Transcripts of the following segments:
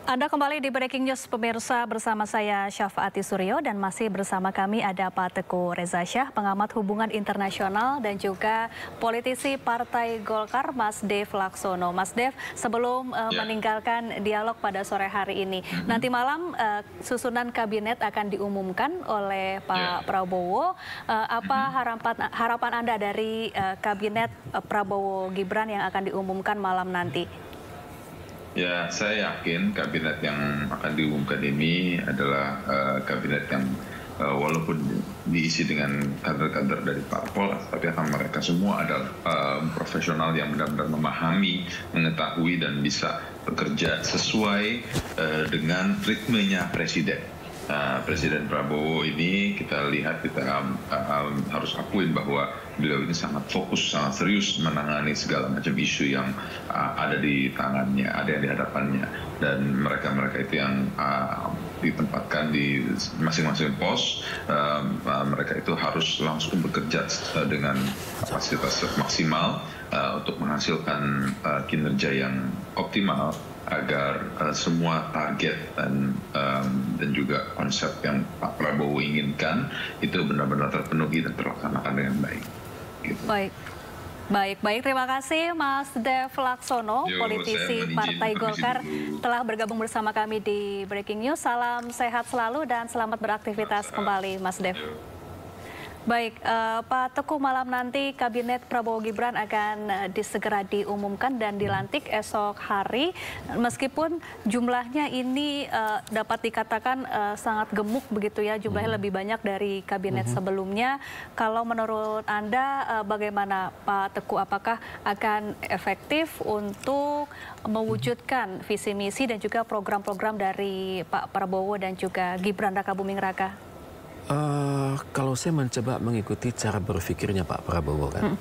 Anda kembali di Breaking News pemirsa bersama saya Syafaati Suryo dan masih bersama kami ada Pak Teguh Reza Syah, pengamat hubungan internasional dan juga politisi Partai Golkar Mas Dev Laksono. Mas Dev, sebelum meninggalkan dialog pada sore hari ini, nanti malam susunan kabinet akan diumumkan oleh Pak Prabowo. Apa harapan Anda dari kabinet Prabowo Gibran yang akan diumumkan malam nanti? Ya, saya yakin kabinet yang akan diumumkan ini adalah kabinet yang walaupun diisi dengan kader-kader dari parpol, tapi akan mereka semua adalah profesional yang benar-benar memahami, mengetahui dan bisa bekerja sesuai dengan ritmenya presiden. Presiden Prabowo ini kita lihat, kita harus akuin bahwa beliau ini sangat fokus, sangat serius menangani segala macam isu yang ada di tangannya, ada yang di hadapannya. Dan mereka-mereka itu yang ditempatkan di masing-masing pos, mereka itu harus langsung bekerja dengan kapasitas maksimal untuk menghasilkan kinerja yang optimal, agar semua target dan juga konsep yang Pak Prabowo inginkan itu benar-benar terpenuhi dan terlaksanakan dengan baik. Gitu. Baik. Terima kasih Mas Dev Laksono, politisi Partai Golkar, telah bergabung bersama kami di Breaking News. Salam sehat selalu dan selamat beraktivitas kembali, Mas Dev. Baik, Pak Teguh, malam nanti Kabinet Prabowo Gibran akan segera diumumkan dan dilantik esok hari. Meskipun jumlahnya ini dapat dikatakan sangat gemuk begitu ya, jumlahnya lebih banyak dari kabinet sebelumnya. Kalau menurut Anda bagaimana Pak Teguh, apakah akan efektif untuk mewujudkan visi misi dan juga program-program dari Pak Prabowo dan juga Gibran Rakabuming Raka? Kalau saya mencoba mengikuti cara berpikirnya Pak Prabowo kan,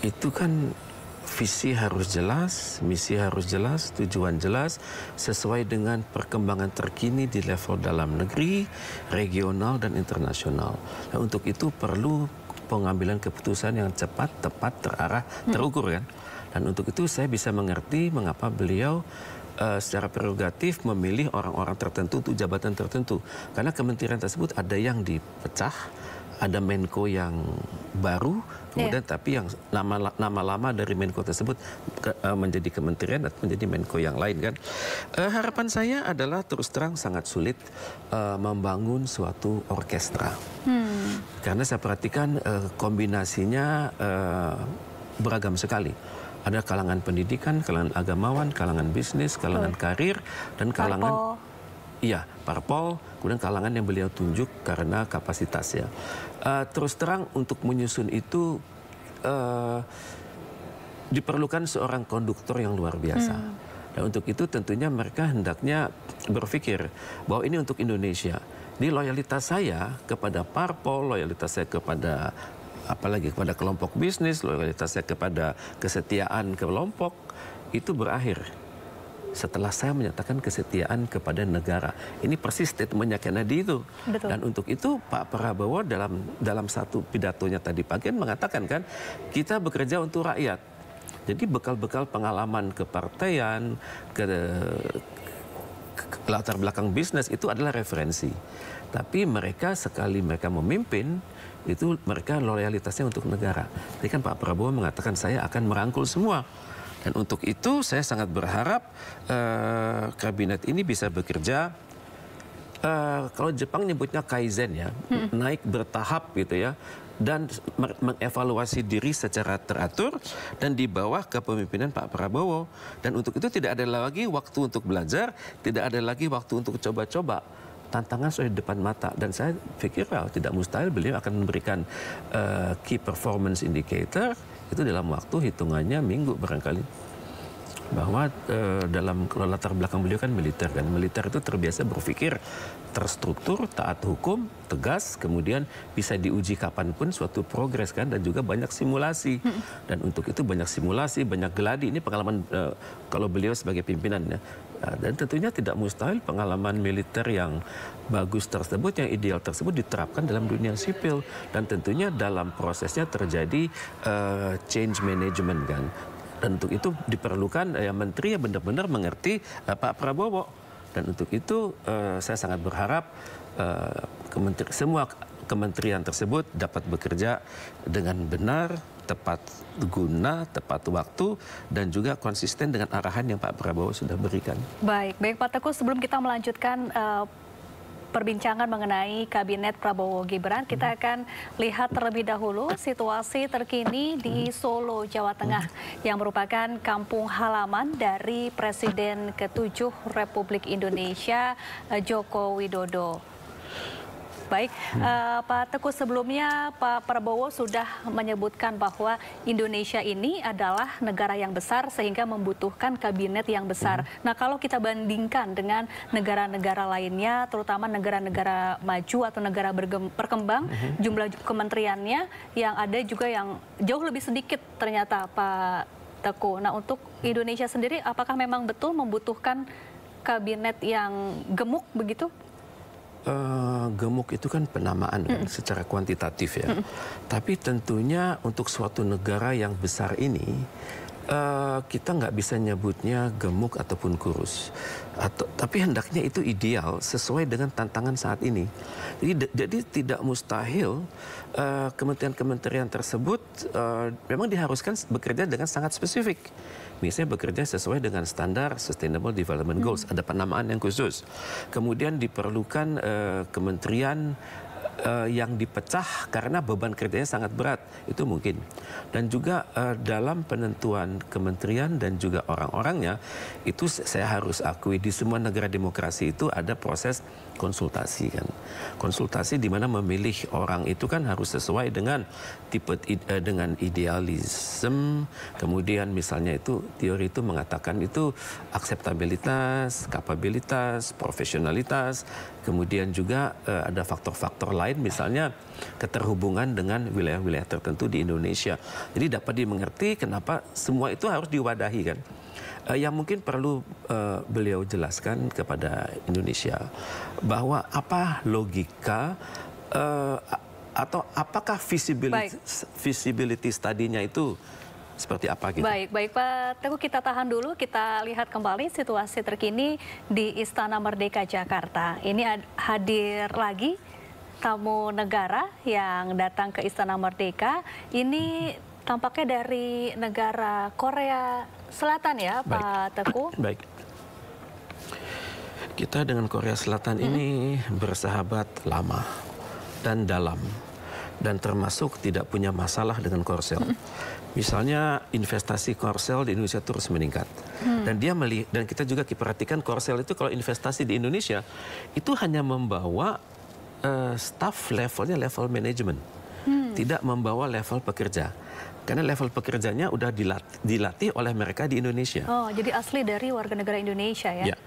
itu kan visi harus jelas, misi harus jelas, tujuan jelas, sesuai dengan perkembangan terkini di level dalam negeri, regional dan internasional. Nah, untuk itu perlu pengambilan keputusan yang cepat, tepat, terarah, terukur kan. Dan untuk itu saya bisa mengerti mengapa beliau secara prerogatif memilih orang-orang tertentu untuk jabatan tertentu. Karena kementerian tersebut ada yang dipecah, ada Menko yang baru, kemudian tapi yang nama lama dari Menko tersebut menjadi kementerian atau menjadi Menko yang lain kan. Harapan saya adalah terus terang sangat sulit membangun suatu orkestra. Karena saya perhatikan kombinasinya beragam sekali. Ada kalangan pendidikan, kalangan agamawan, kalangan bisnis, kalangan karir, dan kalangan parpol, kemudian kalangan yang beliau tunjuk karena kapasitasnya. Terus terang untuk menyusun itu diperlukan seorang konduktor yang luar biasa. Dan untuk itu tentunya mereka hendaknya berpikir bahwa ini untuk Indonesia. Ini loyalitas saya kepada parpol, loyalitas saya kepada apalagi kepada kelompok bisnis, loyalitasnya kepada kesetiaan kelompok, itu berakhir setelah saya menyatakan kesetiaan kepada negara. Ini persis statementnya Kennedy itu. Betul. Dan untuk itu Pak Prabowo dalam satu pidatonya tadi pagi mengatakan kan, kita bekerja untuk rakyat. Jadi bekal-bekal pengalaman kepartaian, ke latar belakang bisnis itu adalah referensi. Tapi mereka sekali mereka memimpin, itu mereka loyalitasnya untuk negara. Jadi kan Pak Prabowo mengatakan saya akan merangkul semua. Dan untuk itu saya sangat berharap kabinet ini bisa bekerja, kalau Jepang nyebutnya kaizen ya, naik bertahap gitu ya. Dan mengevaluasi diri secara teratur dan di bawah kepemimpinan Pak Prabowo. Dan untuk itu tidak ada lagi waktu untuk belajar, tidak ada lagi waktu untuk coba-coba. Tantangan sudah di depan mata dan saya pikir tidak mustahil beliau akan memberikan key performance indicator itu dalam waktu hitungannya minggu barangkali. Bahwa dalam latar belakang beliau kan militer kan, militer itu terbiasa berpikir terstruktur, taat hukum, tegas, kemudian bisa diuji kapanpun suatu progres kan, dan juga banyak simulasi. Dan untuk itu banyak simulasi, banyak geladi. Ini pengalaman kalau beliau sebagai pimpinan ya. Dan tentunya tidak mustahil pengalaman militer yang bagus tersebut, yang ideal tersebut diterapkan dalam dunia sipil. Dan tentunya dalam prosesnya terjadi change management kan. Dan untuk itu diperlukan menteri yang benar-benar mengerti Pak Prabowo. Dan untuk itu saya sangat berharap semua kementerian tersebut dapat bekerja dengan benar, tepat guna, tepat waktu, dan juga konsisten dengan arahan yang Pak Prabowo sudah berikan. Baik Pak Teguh, sebelum kita melanjutkan perbincangan mengenai Kabinet Prabowo Gibran, kita akan lihat terlebih dahulu situasi terkini di Solo, Jawa Tengah, yang merupakan kampung halaman dari Presiden ke-7 Republik Indonesia, Joko Widodo. Baik, Pak Teguh, sebelumnya Pak Prabowo sudah menyebutkan bahwa Indonesia ini adalah negara yang besar sehingga membutuhkan kabinet yang besar. Nah, kalau kita bandingkan dengan negara-negara lainnya, terutama negara-negara maju atau negara berkembang, jumlah kementeriannya yang ada juga yang jauh lebih sedikit ternyata, Pak Teguh. Nah, untuk Indonesia sendiri, apakah memang betul membutuhkan kabinet yang gemuk begitu? Gemuk itu kan penamaan kan, secara kuantitatif ya. Tapi tentunya untuk suatu negara yang besar ini, kita nggak bisa nyebutnya gemuk ataupun kurus. Tapi hendaknya itu ideal sesuai dengan tantangan saat ini. Jadi tidak mustahil kementerian-kementerian tersebut memang diharuskan bekerja dengan sangat spesifik. Misalnya bekerja sesuai dengan standar Sustainable Development Goals, ada penamaan yang khusus. Kemudian diperlukan kementerian yang dipecah karena beban kerjanya sangat berat, itu mungkin. Dan juga dalam penentuan kementerian dan juga orang-orangnya, itu saya harus akui di semua negara demokrasi itu ada proses konsultasi kan. Konsultasi di mana memilih orang itu kan harus sesuai dengan tipe dengan idealisme. Kemudian misalnya itu teori itu mengatakan itu akseptabilitas, kapabilitas, profesionalitas. Kemudian juga ada faktor-faktor lain misalnya keterhubungan dengan wilayah-wilayah tertentu di Indonesia. Jadi dapat dimengerti kenapa semua itu harus diwadahi kan. Yang mungkin perlu beliau jelaskan kepada Indonesia bahwa apa logika atau apakah visibility study-nya itu seperti apa gitu. Baik Pak Teguh, kita tahan dulu, kita lihat kembali situasi terkini di Istana Merdeka Jakarta. Ini hadir lagi tamu negara yang datang ke Istana Merdeka. Ini tampaknya dari negara Korea Selatan ya, Pak Teguh? Baik. Kita dengan Korea Selatan ini bersahabat lama dan dalam. Dan termasuk tidak punya masalah dengan Korsel. Misalnya investasi Korsel di Indonesia terus meningkat. Dan kita juga perhatikan Korsel itu kalau investasi di Indonesia itu hanya membawa staff levelnya level manajemen. Tidak membawa level pekerja. Karena level pekerjanya udah dilatih oleh mereka di Indonesia. Oh, jadi asli dari warga negara Indonesia ya? Ya,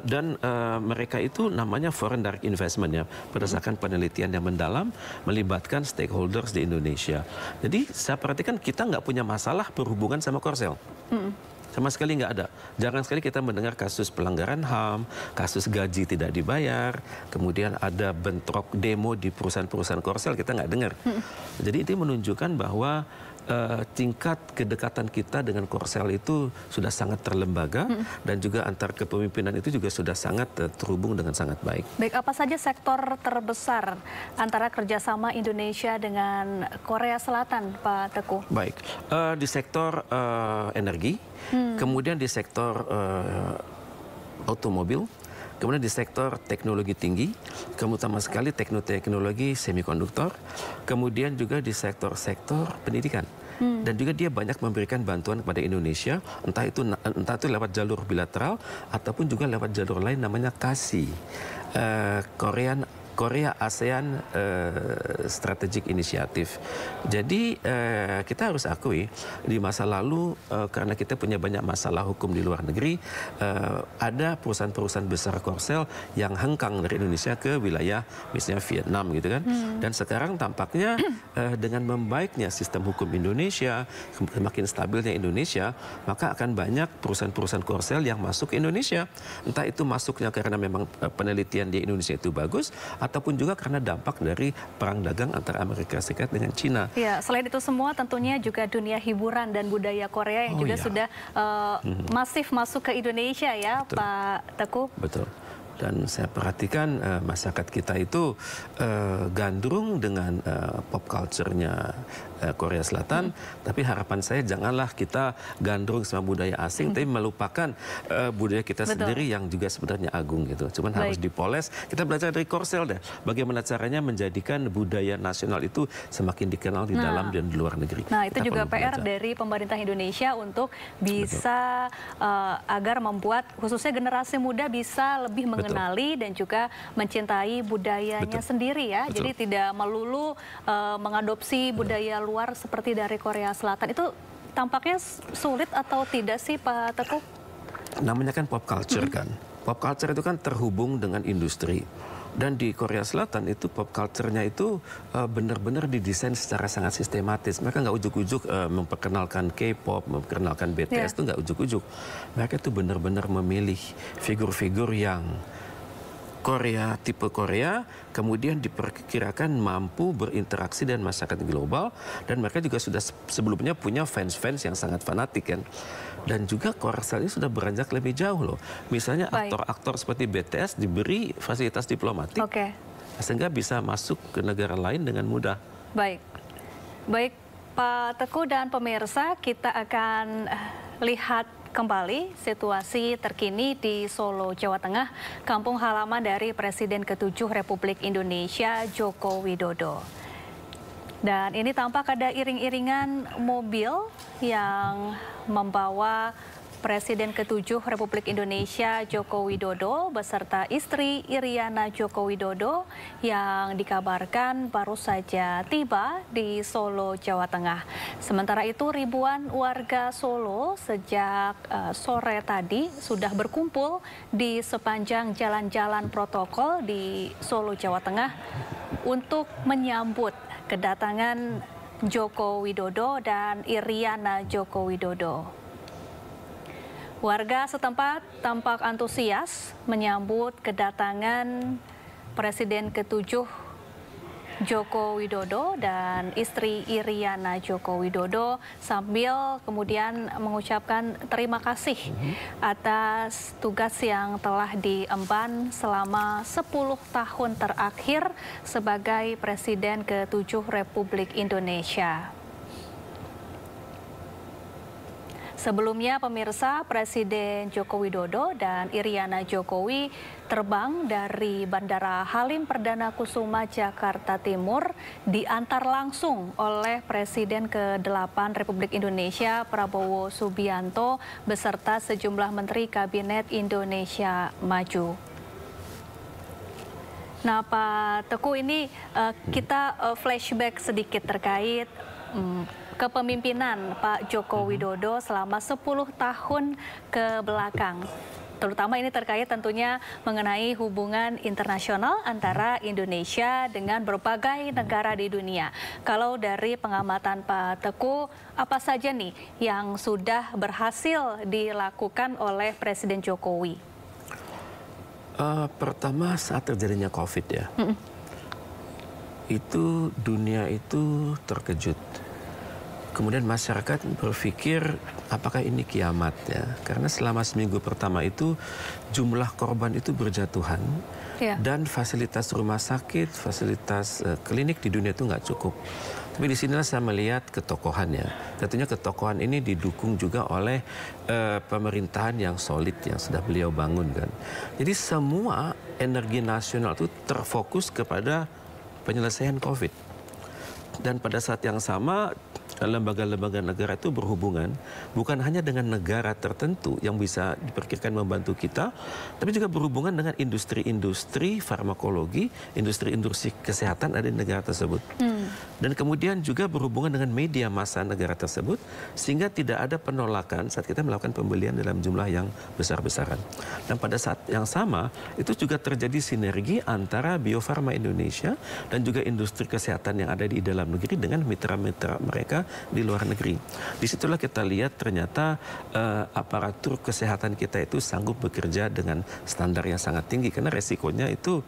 dan mereka itu namanya foreign direct investment ya, berdasarkan penelitian yang mendalam, melibatkan stakeholders di Indonesia. Jadi saya perhatikan kita nggak punya masalah berhubungan sama Korsel. Sama sekali nggak ada. Jarang sekali kita mendengar kasus pelanggaran HAM, kasus gaji tidak dibayar, kemudian ada bentrok demo di perusahaan-perusahaan Korsel, kita nggak dengar. Jadi itu menunjukkan bahwa tingkat kedekatan kita dengan Korsel itu sudah sangat terlembaga dan juga antar kepemimpinan itu juga sudah sangat terhubung dengan sangat baik. Baik, apa saja sektor terbesar antara kerjasama Indonesia dengan Korea Selatan, Pak Teguh? Baik, di sektor energi, kemudian di sektor otomobil, kemudian di sektor teknologi tinggi, terutama sekali teknologi semikonduktor, kemudian juga di sektor-sektor pendidikan. Dan juga dia banyak memberikan bantuan kepada Indonesia, entah itu lewat jalur bilateral ataupun juga lewat jalur lain namanya KASI, Korea ASEAN Strategic Initiative. Jadi kita harus akui di masa lalu karena kita punya banyak masalah hukum di luar negeri, ada perusahaan-perusahaan besar Korsel yang hengkang dari Indonesia ke wilayah misalnya Vietnam gitu kan. Dan sekarang tampaknya dengan membaiknya sistem hukum Indonesia, semakin stabilnya Indonesia, maka akan banyak perusahaan-perusahaan Korsel yang masuk ke Indonesia. Entah itu masuknya karena memang penelitian di Indonesia itu bagus, ataupun juga karena dampak dari perang dagang antara Amerika Serikat dengan Cina. Ya, selain itu semua tentunya juga dunia hiburan dan budaya Korea yang juga sudah masif masuk ke Indonesia ya, betul, Pak Teguh. Betul. Dan saya perhatikan masyarakat kita itu gandrung dengan pop culture-nya Korea Selatan, tapi harapan saya janganlah kita gandrung sama budaya asing, tapi melupakan budaya kita sendiri yang juga sebenarnya agung gitu. Cuman harus dipoles. Kita belajar dari Korsel deh, bagaimana caranya menjadikan budaya nasional itu semakin dikenal di dalam dan di luar negeri. Nah, itu juga PR dari pemerintah Indonesia untuk bisa agar membuat khususnya generasi muda bisa lebih mengenali dan juga mencintai budayanya sendiri ya. Jadi tidak melulu mengadopsi budaya luar seperti dari Korea Selatan. Itu tampaknya sulit atau tidak sih Pak Teguh? Namanya kan pop culture kan. Pop culture itu kan terhubung dengan industri. Dan di Korea Selatan itu pop culture-nya itu benar-benar didesain secara sangat sistematis. Mereka nggak ujuk-ujuk memperkenalkan K-pop, memperkenalkan BTS itu nggak ujuk-ujuk. Mereka itu benar-benar memilih figur-figur yang Korea, tipe Korea, kemudian diperkirakan mampu berinteraksi dengan masyarakat global, dan mereka juga sudah sebelumnya punya fans-fans yang sangat fanatik kan. Dan juga Korsel ini sudah beranjak lebih jauh loh. Misalnya aktor-aktor seperti BTS diberi fasilitas diplomatik, sehingga bisa masuk ke negara lain dengan mudah. Baik Pak Teguh dan pemirsa, kita akan lihat kembali situasi terkini di Solo, Jawa Tengah, kampung halaman dari Presiden ke-7 Republik Indonesia, Joko Widodo. Dan ini tampak ada iring-iringan mobil yang membawa Presiden ke-7 Republik Indonesia Joko Widodo beserta istri Iriana Joko Widodo yang dikabarkan baru saja tiba di Solo, Jawa Tengah. Sementara itu ribuan warga Solo sejak sore tadi sudah berkumpul di sepanjang jalan-jalan protokol di Solo, Jawa Tengah untuk menyambut kedatangan Joko Widodo dan Iriana Joko Widodo. Warga setempat tampak antusias menyambut kedatangan Presiden ke-7 Joko Widodo dan istri Iriana Joko Widodo sambil kemudian mengucapkan terima kasih atas tugas yang telah diemban selama 10 tahun terakhir sebagai Presiden ke-7 Republik Indonesia. Sebelumnya pemirsa, Presiden Joko Widodo dan Iriana Jokowi terbang dari Bandara Halim Perdana Kusuma, Jakarta Timur, diantar langsung oleh Presiden ke-8 Republik Indonesia Prabowo Subianto beserta sejumlah Menteri Kabinet Indonesia Maju. Nah Pak Teguh, ini kita flashback sedikit terkait kepemimpinan Pak Joko Widodo selama 10 tahun ke belakang. Terutama ini terkait tentunya mengenai hubungan internasional antara Indonesia dengan berbagai negara di dunia. Kalau dari pengamatan Pak Teguh, apa saja nih yang sudah berhasil dilakukan oleh Presiden Jokowi? Pertama saat terjadinya COVID ya, itu dunia itu terkejut. Kemudian masyarakat berpikir apakah ini kiamat ya? Karena selama seminggu pertama itu jumlah korban itu berjatuhan dan fasilitas rumah sakit, fasilitas klinik di dunia itu nggak cukup. Tapi di sinilah saya melihat ketokohannya. Tentunya ketokohan ini didukung juga oleh pemerintahan yang solid yang sudah beliau bangun kan. Jadi semua energi nasional itu terfokus kepada penyelesaian COVID. Dan pada saat yang sama lembaga-lembaga negara itu berhubungan bukan hanya dengan negara tertentu yang bisa diperkirakan membantu kita, tapi juga berhubungan dengan industri-industri farmakologi, industri-industri kesehatan ada di negara tersebut. Dan kemudian juga berhubungan dengan media massa negara tersebut, sehingga tidak ada penolakan saat kita melakukan pembelian dalam jumlah yang besar-besaran. Dan pada saat yang sama, itu juga terjadi sinergi antara Bio Farma Indonesia dan juga industri kesehatan yang ada di dalam negeri dengan mitra-mitra mereka di luar negeri. Disitulah kita lihat ternyata aparatur kesehatan kita itu sanggup bekerja dengan standar yang sangat tinggi, karena resikonya itu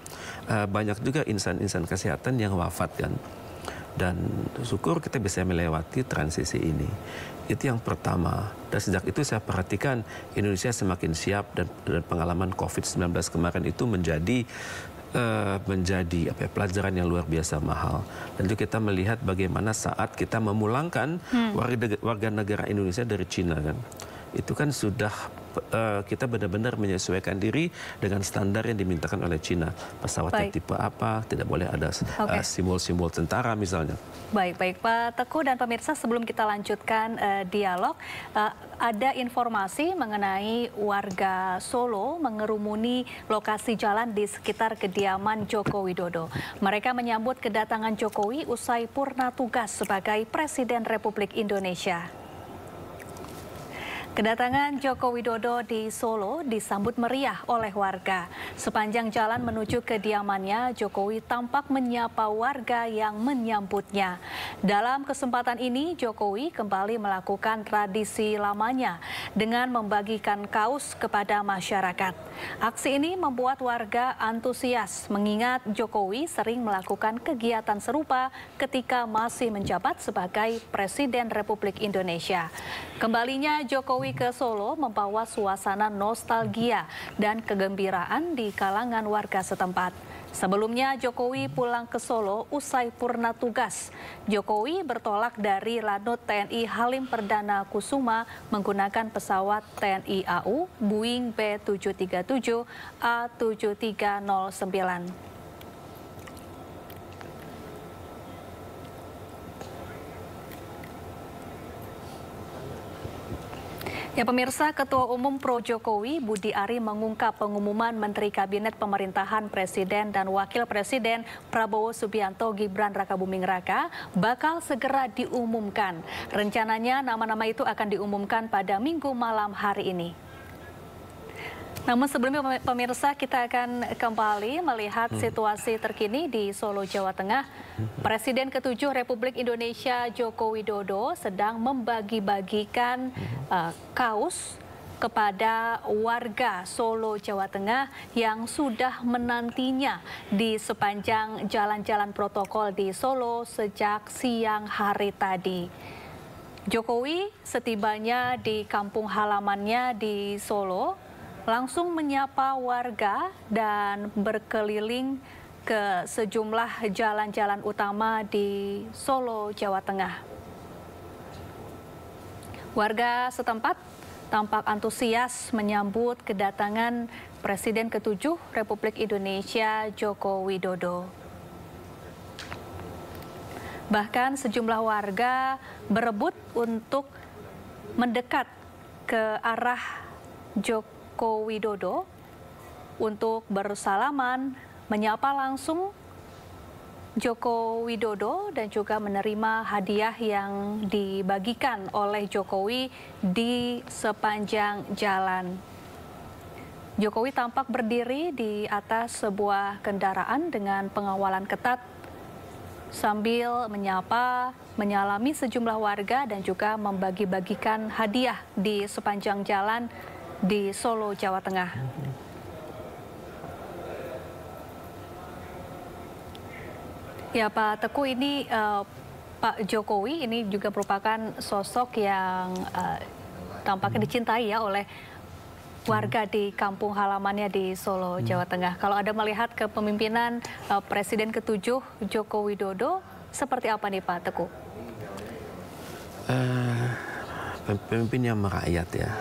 banyak juga insan-insan kesehatan yang wafat kan. Dan syukur kita bisa melewati transisi ini. Itu yang pertama. Dan sejak itu saya perhatikan Indonesia semakin siap, dan pengalaman COVID-19 kemarin itu menjadi pelajaran yang luar biasa mahal. Dan itu kita melihat bagaimana saat kita memulangkan warga negara Indonesia dari Cina kan. Itu kan sudah kita benar-benar menyesuaikan diri dengan standar yang dimintakan oleh Cina. Pesawatnya tipe apa, tidak boleh ada simbol-simbol tentara misalnya. Baik Pak Teguh dan pemirsa, sebelum kita lanjutkan dialog, ada informasi mengenai warga Solo mengerumuni lokasi jalan di sekitar kediaman Joko Widodo. Mereka menyambut kedatangan Jokowi usai purna tugas sebagai Presiden Republik Indonesia. Kedatangan Joko Widodo di Solo disambut meriah oleh warga. Sepanjang jalan menuju kediamannya, Jokowi tampak menyapa warga yang menyambutnya. Dalam kesempatan ini, Jokowi kembali melakukan tradisi lamanya dengan membagikan kaos kepada masyarakat. Aksi ini membuat warga antusias mengingat Jokowi sering melakukan kegiatan serupa ketika masih menjabat sebagai Presiden Republik Indonesia. Kembalinya Jokowi ke Solo membawa suasana nostalgia dan kegembiraan di kalangan warga setempat. Sebelumnya Jokowi pulang ke Solo usai purna tugas. Jokowi bertolak dari Lanut TNI Halim Perdana Kusuma menggunakan pesawat TNI AU Boeing B737 A7309. Ya pemirsa, Ketua Umum Pro Jokowi Budi Ari mengungkap pengumuman Menteri Kabinet Pemerintahan Presiden dan Wakil Presiden Prabowo Subianto Gibran Rakabuming Raka bakal segera diumumkan. Rencananya nama-nama itu akan diumumkan pada Minggu malam hari ini. Namun sebelumnya pemirsa, kita akan kembali melihat situasi terkini di Solo, Jawa Tengah. Presiden ke-7 Republik Indonesia Joko Widodo sedang membagi-bagikan kaos kepada warga Solo, Jawa Tengah yang sudah menantinya di sepanjang jalan-jalan protokol di Solo sejak siang hari tadi. Jokowi setibanya di kampung halamannya di Solo langsung menyapa warga dan berkeliling ke sejumlah jalan-jalan utama di Solo, Jawa Tengah. Warga setempat tampak antusias menyambut kedatangan Presiden ke-7 Republik Indonesia Joko Widodo. Bahkan sejumlah warga berebut untuk mendekat ke arah Joko Widodo untuk bersalaman, menyapa langsung Joko Widodo dan juga menerima hadiah yang dibagikan oleh Jokowi di sepanjang jalan. Jokowi tampak berdiri di atas sebuah kendaraan dengan pengawalan ketat sambil menyapa, menyalami sejumlah warga dan juga membagi-bagikan hadiah di sepanjang jalan di Solo, Jawa Tengah. Ya Pak Teguh, ini Pak Jokowi ini juga merupakan sosok yang tampaknya dicintai ya oleh warga di kampung halamannya di Solo, Jawa Tengah. Kalau Anda melihat kepemimpinan Presiden ke-7 Joko Widodo, seperti apa nih Pak Teguh? Pemimpin yang merakyat ya.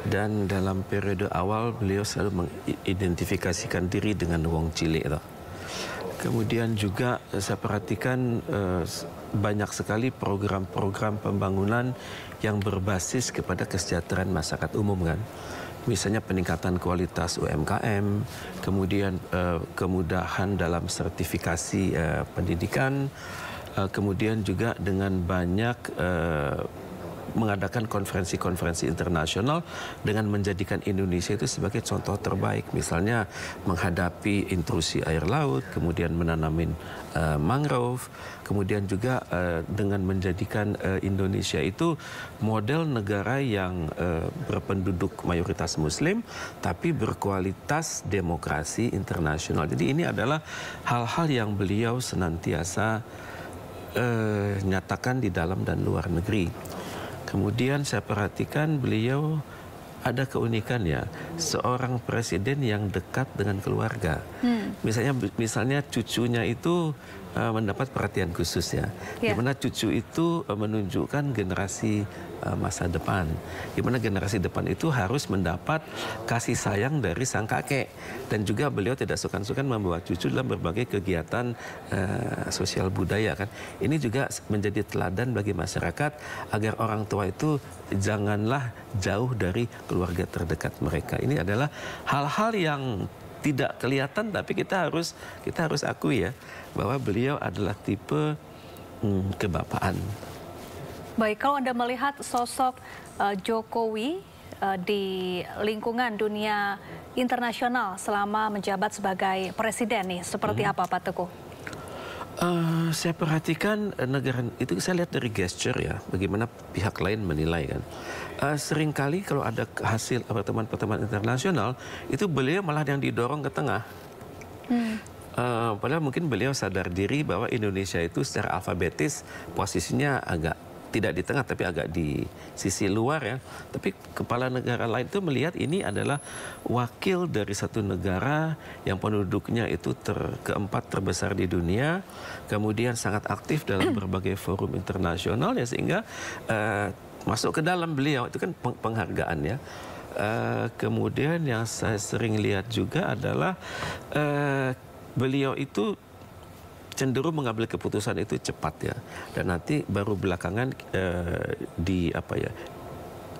Dan dalam periode awal beliau selalu mengidentifikasikan diri dengan wong cilik itu. Kemudian juga saya perhatikan banyak sekali program-program pembangunan yang berbasis kepada kesejahteraan masyarakat umum kan. Misalnya peningkatan kualitas UMKM, kemudian kemudahan dalam sertifikasi pendidikan, kemudian juga dengan banyak mengadakan konferensi-konferensi internasional dengan menjadikan Indonesia itu sebagai contoh terbaik. Misalnya menghadapi intrusi air laut, kemudian menanamin mangrove, kemudian juga dengan menjadikan Indonesia itu model negara yang berpenduduk mayoritas Muslim, tapi berkualitas demokrasi internasional. Jadi ini adalah hal-hal yang beliau senantiasa nyatakan di dalam dan luar negeri. Kemudian saya perhatikan beliau ada keunikan ya, seorang presiden yang dekat dengan keluarga. Misalnya cucunya itu mendapat perhatian khusus ya. Di mana cucu itu menunjukkan generasi masa depan. Di mana generasi depan itu harus mendapat kasih sayang dari sang kakek. Dan juga beliau tidak sungkan-sungkan membawa cucu dalam berbagai kegiatan sosial budaya kan. Ini juga menjadi teladan bagi masyarakat agar orang tua itu janganlah jauh dari keluarga terdekat mereka. Ini adalah hal-hal yang tidak kelihatan, tapi kita harus akui ya bahwa beliau adalah tipe kebapaan. Baik, kalau Anda melihat sosok Jokowi di lingkungan dunia internasional selama menjabat sebagai presiden nih, seperti apa Pak Teguh? Saya perhatikan negara itu, saya lihat dari gesture ya, bagaimana pihak lain menilai kan. Seringkali kalau ada hasil pertemuan-pertemuan internasional, itu beliau malah yang didorong ke tengah. Padahal mungkin beliau sadar diri bahwa Indonesia itu secara alfabetis posisinya agak tidak di tengah, tapi agak di sisi luar ya. Tapi kepala negara lain itu melihat ini adalah wakil dari satu negara yang penduduknya itu keempat terbesar di dunia, kemudian sangat aktif dalam berbagai forum internasional ya, sehingga masuk ke dalam beliau itu kan penghargaan ya. Kemudian yang saya sering lihat juga adalah beliau itu cenderung mengambil keputusan itu cepat ya, dan nanti baru belakangan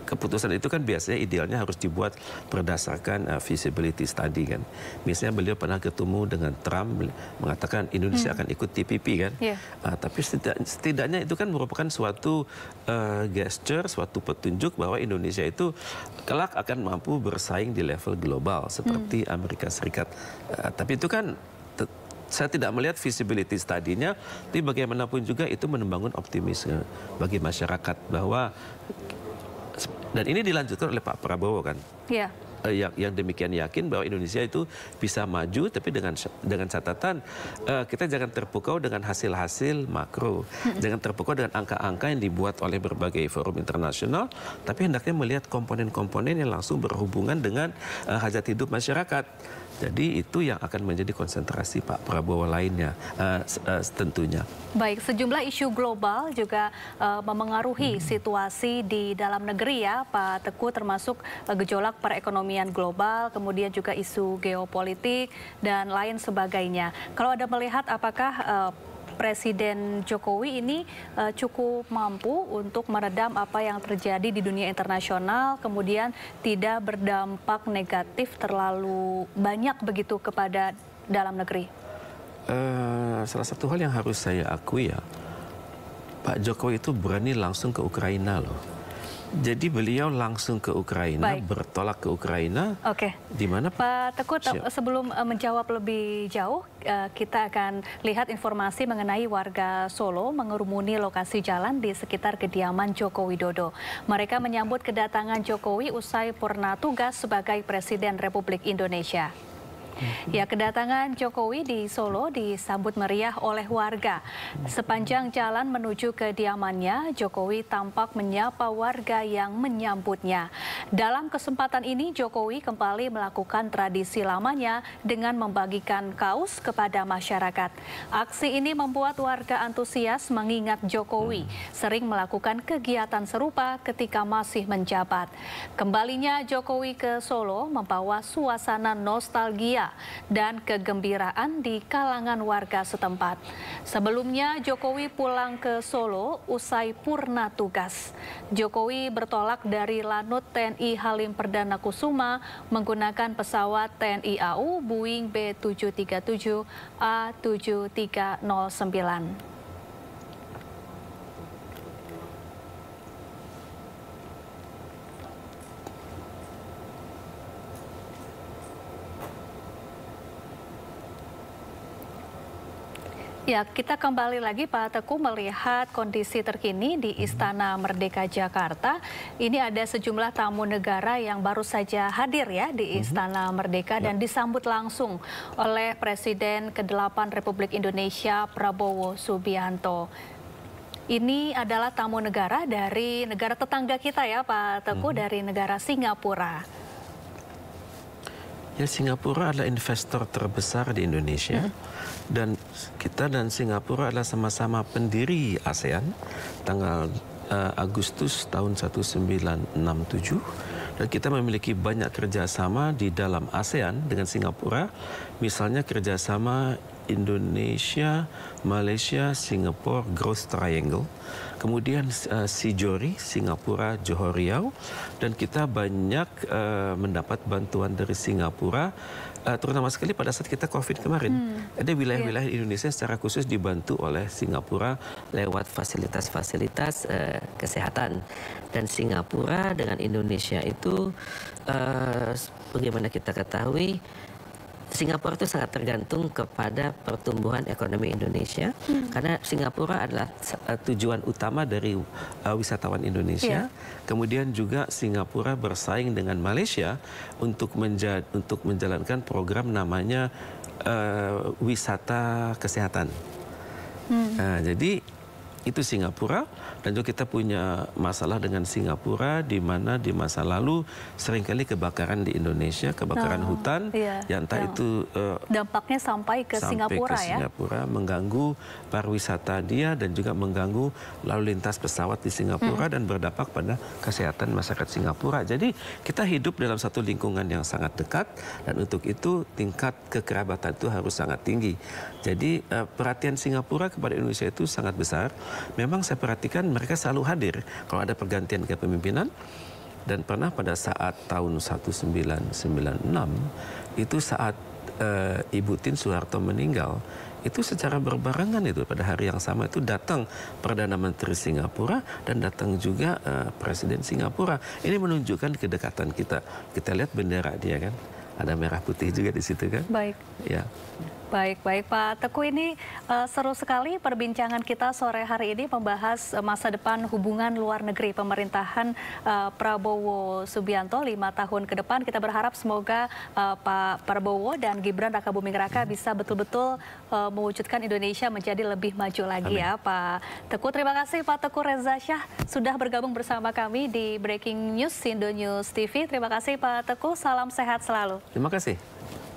keputusan itu kan biasanya idealnya harus dibuat berdasarkan feasibility study kan. Misalnya beliau pernah ketemu dengan Trump, mengatakan Indonesia akan ikut TPP kan. Tapi setidaknya itu kan merupakan suatu gesture, suatu petunjuk bahwa Indonesia itu kelak akan mampu bersaing di level global seperti Amerika Serikat. Tapi itu kan saya tidak melihat feasibility study-nya, tapi bagaimanapun juga itu membangun optimisme bagi masyarakat bahwa, dan ini dilanjutkan oleh Pak Prabowo kan, yang demikian yakin bahwa Indonesia itu bisa maju, tapi dengan catatan kita jangan terpukau dengan hasil-hasil makro, jangan terpukau dengan angka-angka yang dibuat oleh berbagai forum internasional, tapi hendaknya melihat komponen-komponen yang langsung berhubungan dengan hajat hidup masyarakat. Jadi itu yang akan menjadi konsentrasi Pak Prabowo lainnya tentunya. Baik, sejumlah isu global juga memengaruhi situasi di dalam negeri ya Pak Teguh, termasuk gejolak perekonomian global, kemudian juga isu geopolitik dan lain sebagainya. Kalau Anda melihat apakah Presiden Jokowi ini cukup mampu untuk meredam apa yang terjadi di dunia internasional, kemudian tidak berdampak negatif terlalu banyak begitu kepada dalam negeri? Salah satu hal yang harus saya akui ya, Pak Jokowi itu berani langsung ke Ukraina loh. Jadi beliau langsung ke Ukraina, bertolak ke Ukraina. Di mana Pak Teguh, sebelum menjawab lebih jauh, kita akan lihat informasi mengenai warga Solo mengerumuni lokasi jalan di sekitar kediaman Joko Widodo. Mereka menyambut kedatangan Jokowi usai purna tugas sebagai Presiden Republik Indonesia. Ya, kedatangan Jokowi di Solo disambut meriah oleh warga. Sepanjang jalan menuju kediamannya, Jokowi tampak menyapa warga yang menyambutnya. Dalam kesempatan ini, Jokowi kembali melakukan tradisi lamanya dengan membagikan kaos kepada masyarakat. Aksi ini membuat warga antusias mengingat Jokowi sering melakukan kegiatan serupa ketika masih menjabat. Kembalinya Jokowi ke Solo membawa suasana nostalgia dan kegembiraan di kalangan warga setempat. Sebelumnya Jokowi pulang ke Solo usai purna tugas. Jokowi bertolak dari Lanut TNI Halim Perdana Kusuma menggunakan pesawat TNI AU Boeing B737 A7309. Ya, kita kembali lagi Pak Teguh melihat kondisi terkini di Istana Merdeka Jakarta. Ini ada sejumlah tamu negara yang baru saja hadir ya di Istana Merdeka dan disambut langsung oleh Presiden ke-8 Republik Indonesia Prabowo Subianto. Ini adalah tamu negara dari negara tetangga kita ya Pak Teguh, dari negara Singapura. Ya, Singapura adalah investor terbesar di Indonesia dan kita dan Singapura adalah sama-sama pendiri ASEAN tanggal Agustus tahun 1967 dan kita memiliki banyak kerjasama di dalam ASEAN dengan Singapura, misalnya kerjasama Indonesia, Malaysia, Singapura Growth Triangle, kemudian Sijori, Singapura, Johor Riau, dan kita banyak mendapat bantuan dari Singapura, terutama sekali pada saat kita COVID kemarin. Ada wilayah-wilayah Indonesia secara khusus dibantu oleh Singapura lewat fasilitas-fasilitas kesehatan. Dan Singapura dengan Indonesia itu, bagaimana kita ketahui, Singapura itu sangat tergantung kepada pertumbuhan ekonomi Indonesia karena Singapura adalah tujuan utama dari wisatawan Indonesia. Kemudian juga Singapura bersaing dengan Malaysia untuk menjalankan program namanya wisata kesehatan. Nah, jadi itu Singapura, dan juga kita punya masalah dengan Singapura di mana di masa lalu seringkali kebakaran di Indonesia, kebakaran hutan, yang entah itu dampaknya sampai ke Singapura ya. Singapura mengganggu pariwisata dia dan juga mengganggu lalu lintas pesawat di Singapura dan berdampak pada kesehatan masyarakat Singapura. Jadi kita hidup dalam satu lingkungan yang sangat dekat dan untuk itu tingkat kekerabatan itu harus sangat tinggi. Jadi perhatian Singapura kepada Indonesia itu sangat besar. Memang saya perhatikan mereka selalu hadir kalau ada pergantian kepemimpinan, dan pernah pada saat tahun 1996 itu saat Ibu Tien Soeharto meninggal, itu secara berbarengan itu pada hari yang sama itu datang Perdana Menteri Singapura dan datang juga Presiden Singapura. Ini menunjukkan kedekatan kita. Kita lihat bendera dia kan, ada merah putih juga di situ kan. Baik. Ya. Baik Pak Teguh, ini seru sekali perbincangan kita sore hari ini membahas masa depan hubungan luar negeri pemerintahan Prabowo Subianto 5 tahun ke depan. Kita berharap semoga Pak Prabowo dan Gibran Rakabuming Raka bisa betul-betul mewujudkan Indonesia menjadi lebih maju lagi. Amin. Ya Pak Teguh. Terima kasih Pak Teguh Reza Shah sudah bergabung bersama kami di Breaking News Indo News TV. Terima kasih Pak Teguh, salam sehat selalu. Terima kasih.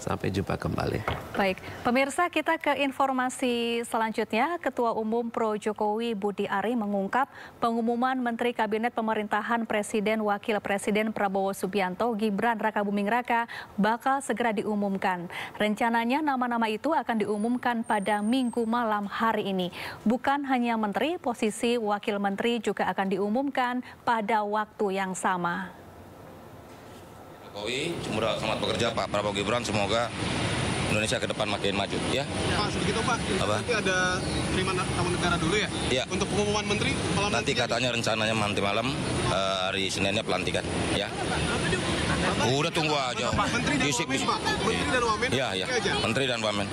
Sampai jumpa kembali. Baik, pemirsa, kita ke informasi selanjutnya. Ketua Umum Pro Jokowi Budi Ari mengungkap pengumuman Menteri Kabinet Pemerintahan Presiden Wakil Presiden Prabowo Subianto Gibran Rakabuming Raka bakal segera diumumkan. Rencananya nama-nama itu akan diumumkan pada Minggu malam hari ini. Bukan hanya menteri, posisi wakil menteri juga akan diumumkan pada waktu yang sama. Jokowi, selamat bekerja Pak Prabowo Gibran, semoga Indonesia ke depan makin maju ya. Pak, sedikit Pak, nanti ada terima tamu negara dulu ya? Iya. Untuk pengumuman menteri malam nanti katanya rencananya nanti malam, hari Seninnya pelantikan ya. Udah tunggu aja. Menteri dan Wamen, Pak. Menteri dan Wamen. Iya, iya. Menteri dan Wamen.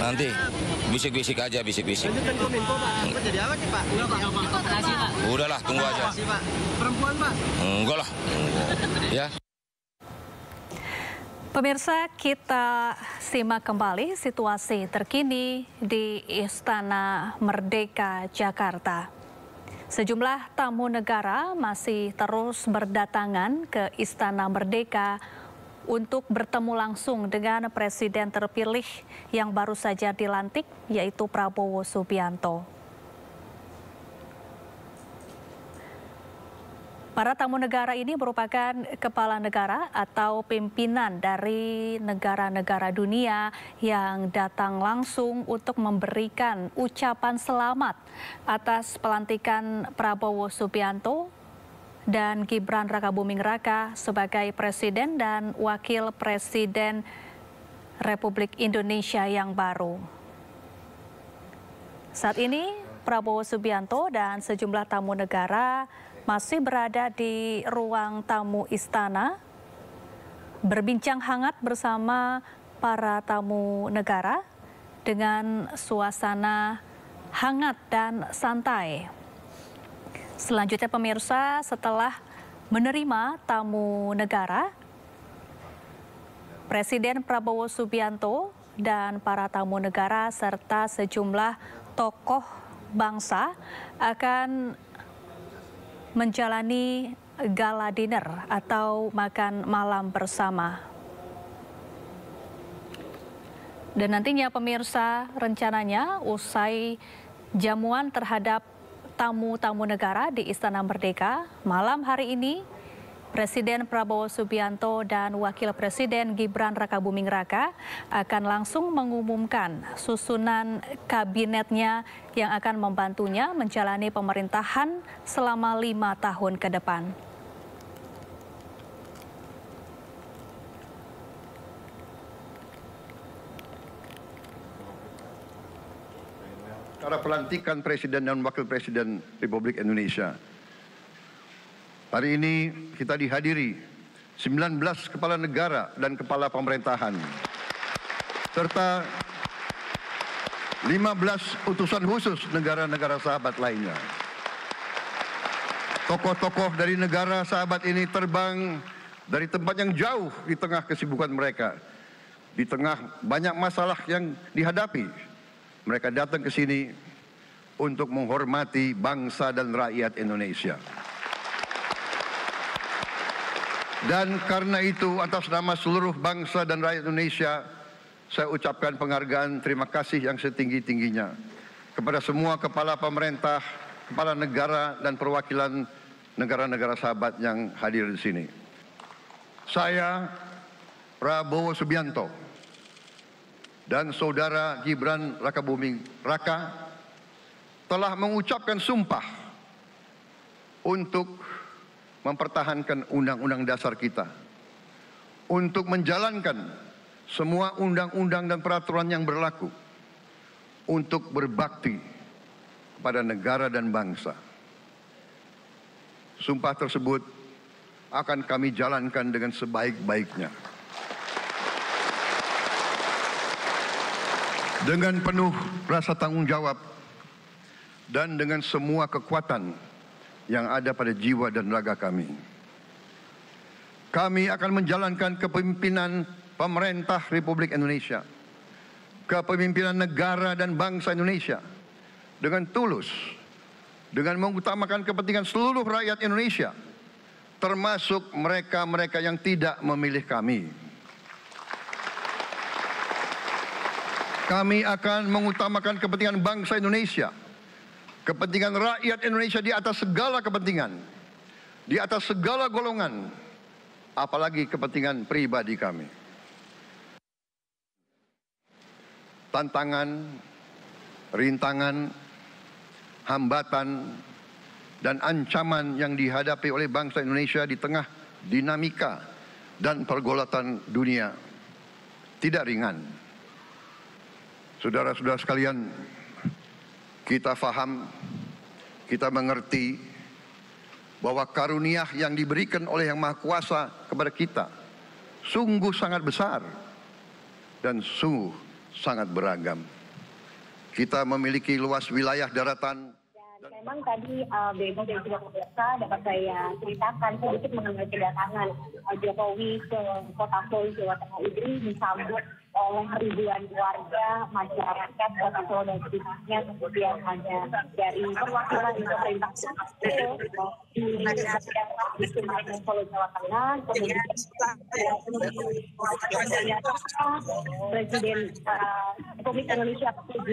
Nanti bisik-bisik aja, bisik-bisik. Lanjutkan Kominfo Pak. Jadi apa sih Pak? Enggak Pak. Makasih Pak. Udahlah, tunggu aja. Makasih Pak. Perempuan Pak? Enggak lah. Ya. Pemirsa, kita simak kembali situasi terkini di Istana Merdeka Jakarta. Sejumlah tamu negara masih terus berdatangan ke Istana Merdeka untuk bertemu langsung dengan Presiden terpilih yang baru saja dilantik, yaitu Prabowo Subianto. Para tamu negara ini merupakan kepala negara atau pimpinan dari negara-negara dunia yang datang langsung untuk memberikan ucapan selamat atas pelantikan Prabowo Subianto dan Gibran Rakabuming Raka sebagai Presiden dan Wakil Presiden Republik Indonesia yang baru. Saat ini Prabowo Subianto dan sejumlah tamu negara masih berada di ruang tamu istana, berbincang hangat bersama para tamu negara dengan suasana hangat dan santai. Selanjutnya pemirsa, setelah menerima tamu negara, Presiden Prabowo Subianto dan para tamu negara serta sejumlah tokoh bangsa akan menjalani gala dinner atau makan malam bersama. Dan nantinya pemirsa, rencananya usai jamuan terhadap tamu-tamu negara di Istana Merdeka, malam hari ini Presiden Prabowo Subianto dan Wakil Presiden Gibran Rakabuming Raka akan langsung mengumumkan susunan kabinetnya yang akan membantunya menjalani pemerintahan selama 5 tahun ke depan. Cara pelantikan Presiden dan Wakil Presiden Republik Indonesia. Hari ini kita dihadiri 19 kepala negara dan kepala pemerintahan, serta 15 utusan khusus negara-negara sahabat lainnya. Tokoh-tokoh dari negara sahabat ini terbang dari tempat yang jauh di tengah kesibukan mereka, di tengah banyak masalah yang dihadapi. Mereka datang ke sini untuk menghormati bangsa dan rakyat Indonesia. Dan karena itu, atas nama seluruh bangsa dan rakyat Indonesia, saya ucapkan penghargaan terima kasih yang setinggi-tingginya kepada semua kepala pemerintah, kepala negara, dan perwakilan negara-negara sahabat yang hadir di sini. Saya, Prabowo Subianto, dan Saudara Gibran Rakabuming Raka telah mengucapkan sumpah untuk mempertahankan undang-undang dasar kita, untuk menjalankan semua undang-undang dan peraturan yang berlaku, untuk berbakti kepada negara dan bangsa. Sumpah tersebut akan kami jalankan dengan sebaik-baiknya. Dengan penuh rasa tanggung jawab dan dengan semua kekuatan yang ada pada jiwa dan raga kami. Kami akan menjalankan kepemimpinan pemerintah Republik Indonesia, kepemimpinan negara dan bangsa Indonesia dengan tulus, dengan mengutamakan kepentingan seluruh rakyat Indonesia, termasuk mereka-mereka yang tidak memilih kami. Kami akan mengutamakan kepentingan bangsa Indonesia, kepentingan rakyat Indonesia di atas segala kepentingan, di atas segala golongan, apalagi kepentingan pribadi kami. Tantangan, rintangan, hambatan, dan ancaman yang dihadapi oleh bangsa Indonesia di tengah dinamika dan pergolatan dunia tidak ringan. Saudara-saudara sekalian, kita faham, kita mengerti bahwa karunia yang diberikan oleh Yang Maha Kuasa kepada kita sungguh sangat besar dan sungguh sangat beragam. Kita memiliki luas wilayah daratan. Memang tadi Bebo dan juga pemirsa dapat saya ceritakan sedikit mengenai kedatangan Jokowi ke Kota Solo, Jawa Tengah ini disambut oleh ribuan warga, masyarakat Kota Solo dan sekitarnya, kemudian ada dari perwakilan pemerintah di Solo, Jawa Tengah, kemudian Presiden Republik Indonesia ke-7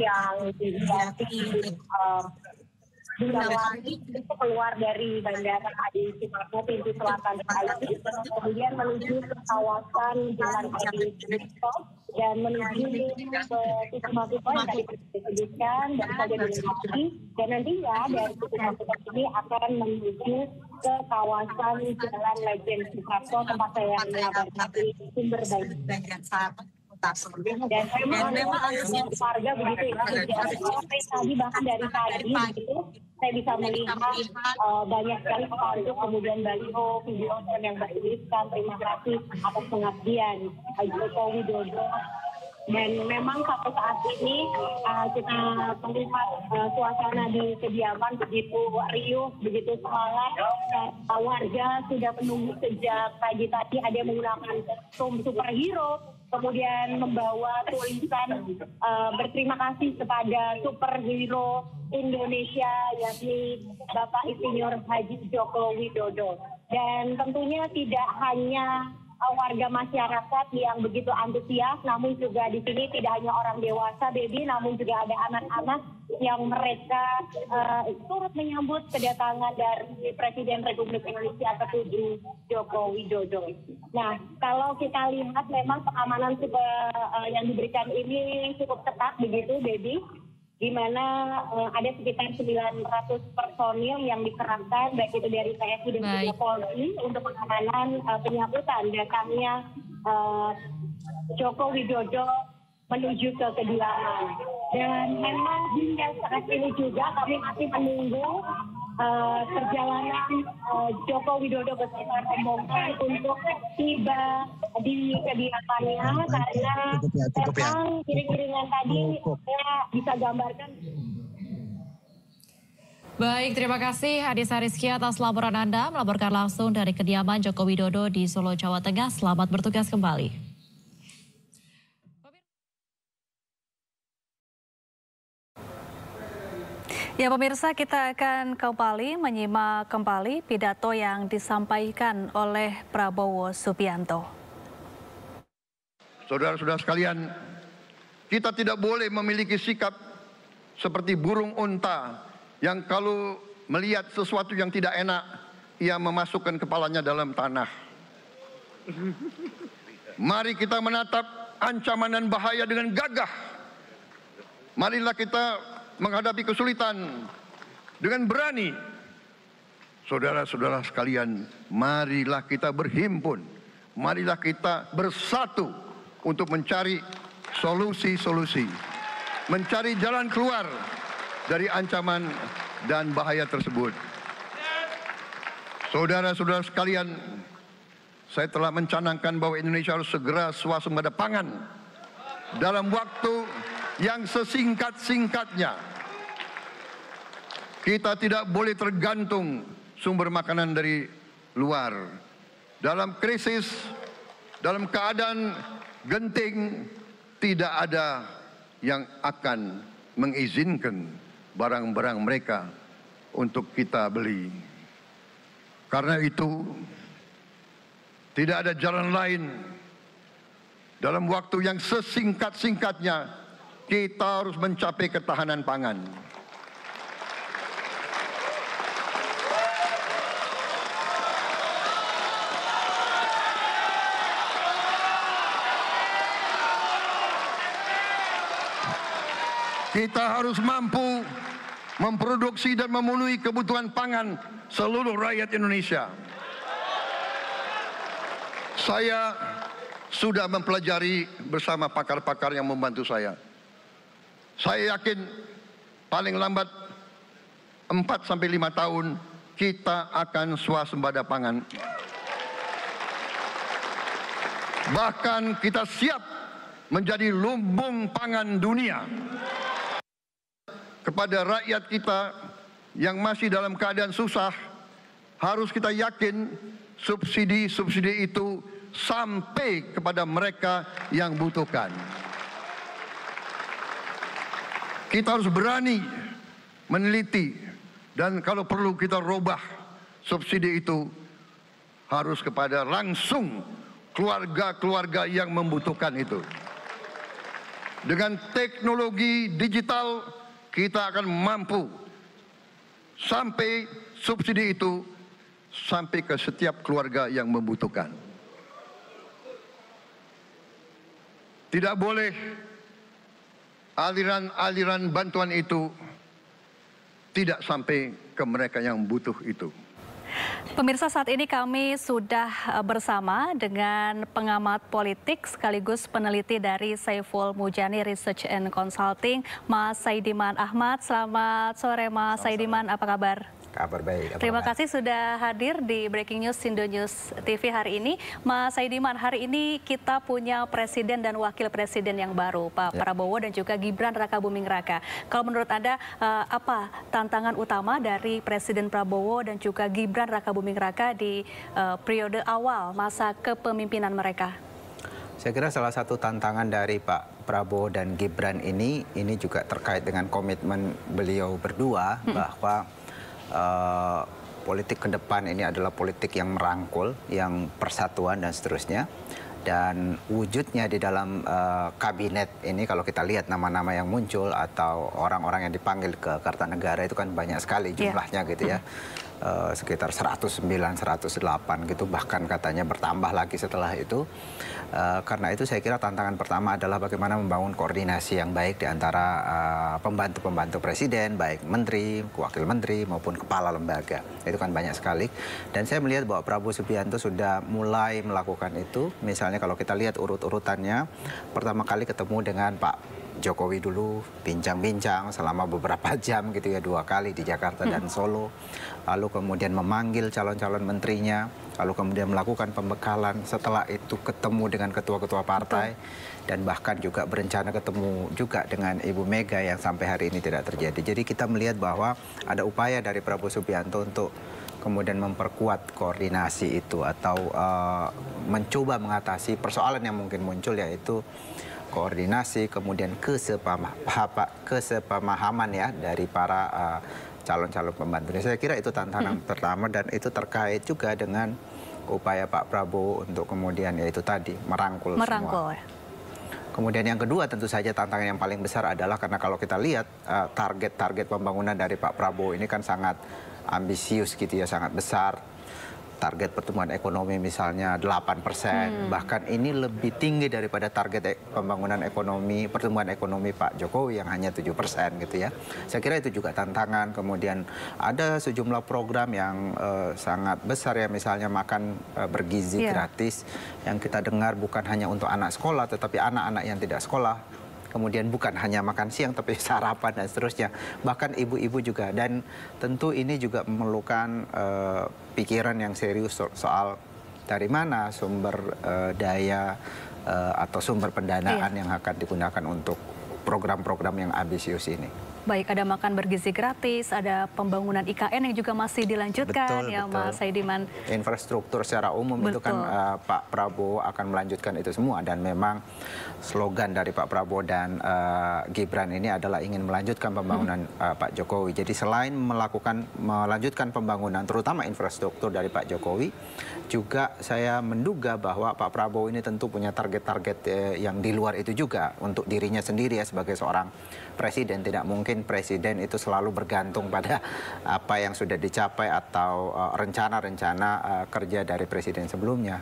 yang Bundawati itu keluar dari Bandara Adi Sumarmo pintu selatan Bali, kemudian menuju ke kawasan Jalan Adi Sumarmo dan menuju ke titik mahasiswa yang tadi disebutkan dan saja dilengkapi, dan nantinya dari titik mahasiswa ini akan menuju ke kawasan Jalan Lejen Soekarno tempat saya mengabarkan sumber daya. Dan memang warga begitu ya, sampai tadi bahkan dari pagi begitu, saya bisa melihat banyak sekali spanduk, kemudian baliho, video yang bertuliskan terima kasih atas pengabdian Joko Widodo. Dan memang sampai saat ini kita melihat suasana di kediaman begitu riuh, begitu semangat. Warga sudah menunggu sejak pagi tadi, ada yang menggunakan kostum superhero, kemudian membawa tulisan berterima kasih kepada superhero Indonesia, yakni Bapak Insinyur Haji Joko Widodo. Dan tentunya tidak hanya warga masyarakat yang begitu antusias, namun juga di sini tidak hanya orang dewasa, baby, namun juga ada anak-anak yang mereka turut menyambut kedatangan dari Presiden Republik Indonesia ke-7 Joko Widodo. Nah, kalau kita lihat memang pengamanan yang diberikan ini cukup ketat begitu, baby, di mana ada sekitar 900 personil yang dikerahkan, baik itu dari TNI dan juga Polri, untuk pengamanan penyambutan datangnya Joko Widodo menuju ke kediaman. Dan memang hingga saat ini juga kami masih menunggu perjalanan Joko Widodo beserta rombongan untuk tiba di kediamannya, karena memang iring-iringan tadi saya bisa gambarkan. Baik, terima kasih Adisa Rizky atas laporan Anda melaporkan langsung dari kediaman Joko Widodo di Solo, Jawa Tengah. Selamat bertugas kembali. Ya pemirsa, kita akan kembali menyimak kembali pidato yang disampaikan oleh Prabowo Subianto. Saudara-saudara sekalian, kita tidak boleh memiliki sikap seperti burung unta yang kalau melihat sesuatu yang tidak enak, ia memasukkan kepalanya dalam tanah. Mari kita menatap ancaman dan bahaya dengan gagah. Marilah kita menghadapi kesulitan dengan berani. Saudara-saudara sekalian, marilah kita berhimpun, marilah kita bersatu untuk mencari solusi-solusi, mencari jalan keluar dari ancaman dan bahaya tersebut. Saudara-saudara sekalian, saya telah mencanangkan bahwa Indonesia harus segera swasembada pangan dalam waktu yang sesingkat-singkatnya. Kita tidak boleh tergantung sumber makanan dari luar. Dalam krisis, dalam keadaan genting, tidak ada yang akan mengizinkan barang-barang mereka untuk kita beli. Karena itu, tidak ada jalan lain. Dalam waktu yang sesingkat-singkatnya, kita harus mencapai ketahanan pangan. Kita harus mampu memproduksi dan memenuhi kebutuhan pangan seluruh rakyat Indonesia. Saya sudah mempelajari bersama pakar-pakar yang membantu saya. Saya yakin paling lambat 4-5 tahun kita akan swasembada pangan. Bahkan kita siap menjadi lumbung pangan dunia. Kepada rakyat kita yang masih dalam keadaan susah, harus kita yakin subsidi-subsidi itu sampai kepada mereka yang butuhkan. Kita harus berani meneliti, dan kalau perlu kita robah subsidi itu harus kepada langsung keluarga-keluarga yang membutuhkan itu. Dengan teknologi digital kita akan mampu sampai subsidi itu sampai ke setiap keluarga yang membutuhkan. Tidak boleh aliran-aliran bantuan itu tidak sampai ke mereka yang butuh itu. Pemirsa, saat ini kami sudah bersama dengan pengamat politik sekaligus peneliti dari Saiful Mujani Research and Consulting, Mas Saidiman Ahmad. Selamat sore Mas Saidiman, apa kabar? Kabar baik. Terima kasih sudah hadir di Breaking News Indonews TV hari ini. Mas Saidiman, hari ini kita punya presiden dan wakil presiden yang baru, Pak Prabowo dan juga Gibran Rakabuming Raka. Kalau menurut Anda, apa tantangan utama dari Presiden Prabowo dan juga Gibran Rakabuming Raka di periode awal masa kepemimpinan mereka? Saya kira salah satu tantangan dari Pak Prabowo dan Gibran ini juga terkait dengan komitmen beliau berdua bahwa politik ke depan ini adalah politik yang merangkul, yang persatuan dan seterusnya. Dan wujudnya di dalam kabinet ini kalau kita lihat nama-nama yang muncul atau orang-orang yang dipanggil ke Kartanegara itu kan banyak sekali jumlahnya gitu ya. Sekitar 109, 108 gitu, bahkan katanya bertambah lagi setelah itu. Karena itu saya kira tantangan pertama adalah bagaimana membangun koordinasi yang baik di antara pembantu-pembantu presiden, baik menteri, wakil menteri maupun kepala lembaga. Itu kan banyak sekali. Dan saya melihat bahwa Prabowo Subianto sudah mulai melakukan itu. Misalnya kalau kita lihat urut-urutannya, pertama kali ketemu dengan Pak Jokowi dulu, bincang-bincang selama beberapa jam gitu ya, 2 kali di Jakarta dan Solo. Lalu kemudian memanggil calon-calon menterinya, lalu kemudian melakukan pembekalan. Setelah itu ketemu dengan ketua-ketua partai dan bahkan juga berencana ketemu juga dengan Ibu Mega yang sampai hari ini tidak terjadi. Jadi kita melihat bahwa ada upaya dari Prabowo Subianto untuk kemudian memperkuat koordinasi itu atau mencoba mengatasi persoalan yang mungkin muncul, yaitu koordinasi, kemudian kesepemahaman ya dari para calon-calon pembantu. Saya kira itu tantangan pertama dan itu terkait juga dengan upaya Pak Prabowo untuk kemudian yaitu tadi merangkul semua. Kemudian yang kedua tentu saja tantangan yang paling besar adalah karena kalau kita lihat target-target pembangunan dari Pak Prabowo ini kan sangat ambisius gitu ya, sangat besar. Target pertumbuhan ekonomi misalnya 8%, bahkan ini lebih tinggi daripada target pembangunan ekonomi, pertumbuhan ekonomi Pak Jokowi yang hanya 7% gitu ya. Saya kira itu juga tantangan. Kemudian ada sejumlah program yang sangat besar ya, misalnya makan bergizi gratis yang kita dengar bukan hanya untuk anak sekolah, tetapi anak-anak yang tidak sekolah. Kemudian bukan hanya makan siang, tapi sarapan dan seterusnya. Bahkan ibu-ibu juga. Dan tentu ini juga memerlukan pikiran yang serius soal dari mana sumber daya atau sumber pendanaan yang akan digunakan untuk program-program yang ambisius ini. Baik, ada makan bergizi gratis, ada pembangunan IKN yang juga masih dilanjutkan Mas Saidiman. Infrastruktur secara umum itu kan Pak Prabowo akan melanjutkan itu semua, dan memang slogan dari Pak Prabowo dan Gibran ini adalah ingin melanjutkan pembangunan Pak Jokowi. Jadi selain melanjutkan pembangunan terutama infrastruktur dari Pak Jokowi, juga saya menduga bahwa Pak Prabowo ini tentu punya target-target yang di luar itu juga untuk dirinya sendiri ya, sebagai seorang presiden. Tidak mungkin presiden itu selalu bergantung pada apa yang sudah dicapai atau rencana-rencana kerja dari presiden sebelumnya.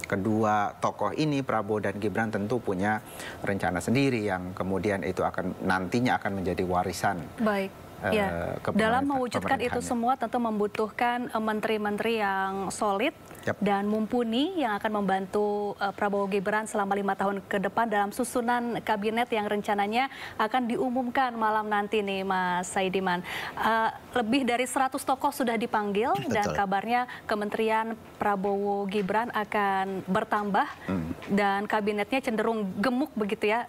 Kedua tokoh ini, Prabowo dan Gibran, tentu punya rencana sendiri yang kemudian itu nantinya akan menjadi warisan. Baik. Ya, dalam mewujudkan itu semua tentu membutuhkan menteri-menteri yang solid dan mumpuni yang akan membantu Prabowo Gibran selama 5 tahun ke depan dalam susunan kabinet yang rencananya akan diumumkan malam nanti nih Mas Saidiman. Lebih dari 100 tokoh sudah dipanggil dan kabarnya Kementerian Prabowo Gibran akan bertambah dan kabinetnya cenderung gemuk begitu ya.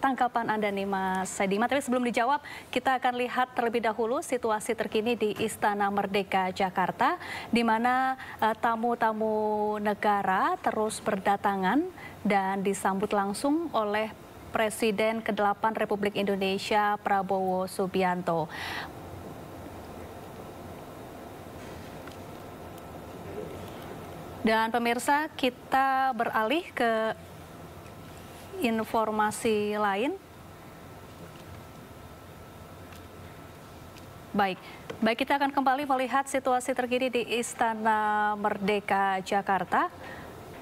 Tanggapan Anda nih Mas Saidiman, tapi sebelum dijawab kita akan lihat terlebih dahulu situasi terkini di Istana Merdeka Jakarta, di mana tamu-tamu negara terus berdatangan dan disambut langsung oleh Presiden ke-8 Republik Indonesia Prabowo Subianto. Dan pemirsa, kita beralih ke informasi lain. Baik, kita akan kembali melihat situasi terkini di Istana Merdeka Jakarta.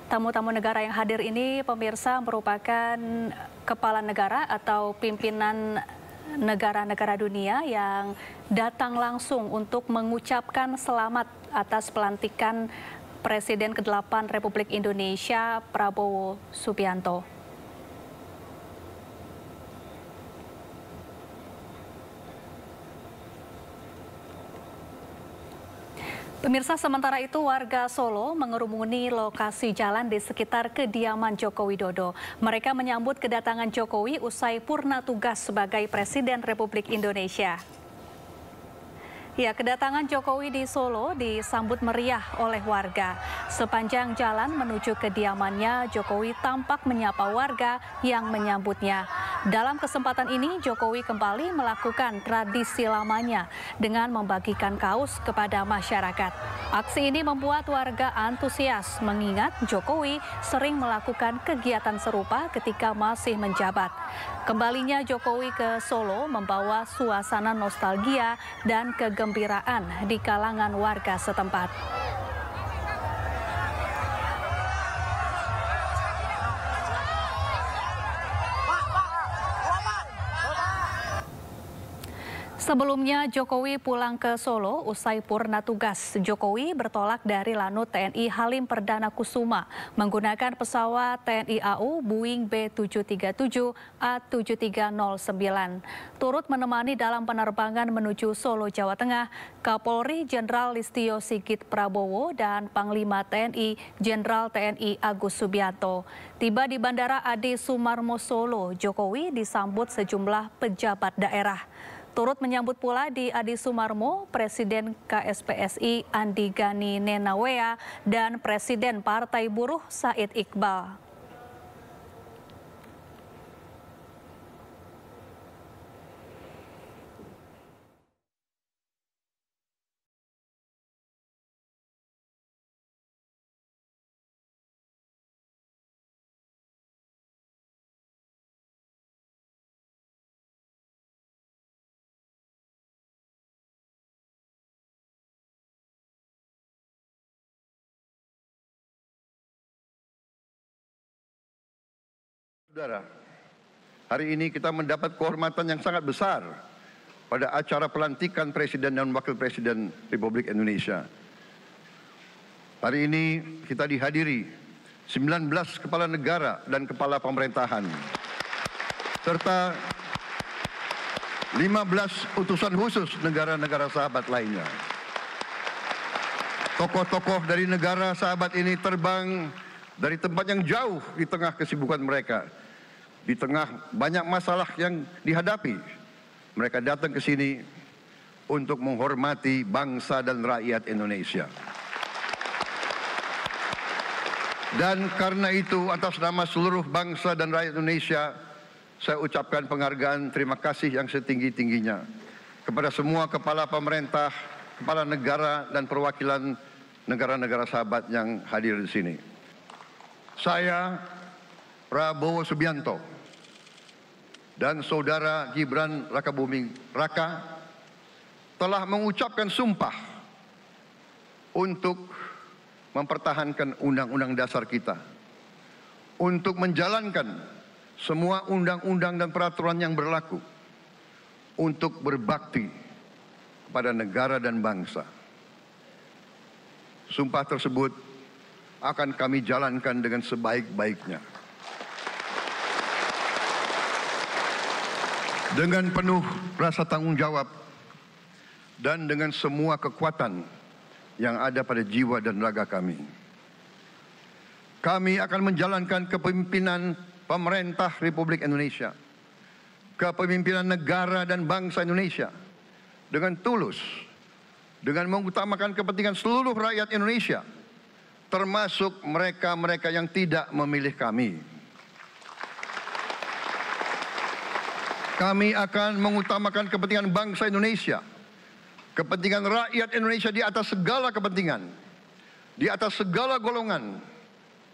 Tamu-tamu negara yang hadir ini, pemirsa, merupakan kepala negara atau pimpinan negara-negara dunia yang datang langsung untuk mengucapkan selamat atas pelantikan Presiden ke-8 Republik Indonesia Prabowo Subianto. Pemirsa, sementara itu warga Solo mengerumuni lokasi jalan di sekitar kediaman Joko Widodo. Mereka menyambut kedatangan Jokowi usai purna tugas sebagai Presiden Republik Indonesia. Ya, kedatangan Jokowi di Solo disambut meriah oleh warga. Sepanjang jalan menuju kediamannya, Jokowi tampak menyapa warga yang menyambutnya. Dalam kesempatan ini, Jokowi kembali melakukan tradisi lamanya dengan membagikan kaos kepada masyarakat. Aksi ini membuat warga antusias mengingat Jokowi sering melakukan kegiatan serupa ketika masih menjabat. Kembalinya Jokowi ke Solo membawa suasana nostalgia dan kegembiraan di kalangan warga setempat. Sebelumnya Jokowi pulang ke Solo usai purna tugas. Jokowi bertolak dari Lanut TNI Halim Perdana Kusuma menggunakan pesawat TNI AU Boeing B737 A7309. Turut menemani dalam penerbangan menuju Solo, Jawa Tengah, Kapolri Jenderal Listio Sigit Prabowo dan Panglima TNI Jenderal TNI Agus Subianto. Tiba di Bandara Adi Sumarmo Solo, Jokowi disambut sejumlah pejabat daerah. Turut menyambut pula di Adi Sumarmo Presiden KSPSI Andi Gani Nenawea dan Presiden Partai Buruh Said Iqbal. Saudara, hari ini kita mendapat kehormatan yang sangat besar pada acara pelantikan Presiden dan Wakil Presiden Republik Indonesia. Hari ini kita dihadiri 19 kepala negara dan kepala pemerintahan, serta 15 utusan khusus negara-negara sahabat lainnya. Tokoh-tokoh dari negara sahabat ini terbang dari tempat yang jauh di tengah kesibukan mereka. Di tengah banyak masalah yang dihadapi, mereka datang ke sini untuk menghormati bangsa dan rakyat Indonesia. Dan karena itu, atas nama seluruh bangsa dan rakyat Indonesia, saya ucapkan penghargaan terima kasih yang setinggi-tingginya kepada semua kepala pemerintah, kepala negara, dan perwakilan negara-negara sahabat yang hadir di sini. Saya, Prabowo Subianto, dan Saudara Gibran Rakabuming Raka telah mengucapkan sumpah untuk mempertahankan undang-undang dasar kita, untuk menjalankan semua undang-undang dan peraturan yang berlaku, untuk berbakti kepada negara dan bangsa. Sumpah tersebut akan kami jalankan dengan sebaik-baiknya. Dengan penuh rasa tanggung jawab dan dengan semua kekuatan yang ada pada jiwa dan raga kami. Kami akan menjalankan kepemimpinan pemerintah Republik Indonesia, kepemimpinan negara dan bangsa Indonesia dengan tulus, dengan mengutamakan kepentingan seluruh rakyat Indonesia, termasuk mereka-mereka yang tidak memilih kami. Kami akan mengutamakan kepentingan bangsa Indonesia, kepentingan rakyat Indonesia di atas segala kepentingan, di atas segala golongan,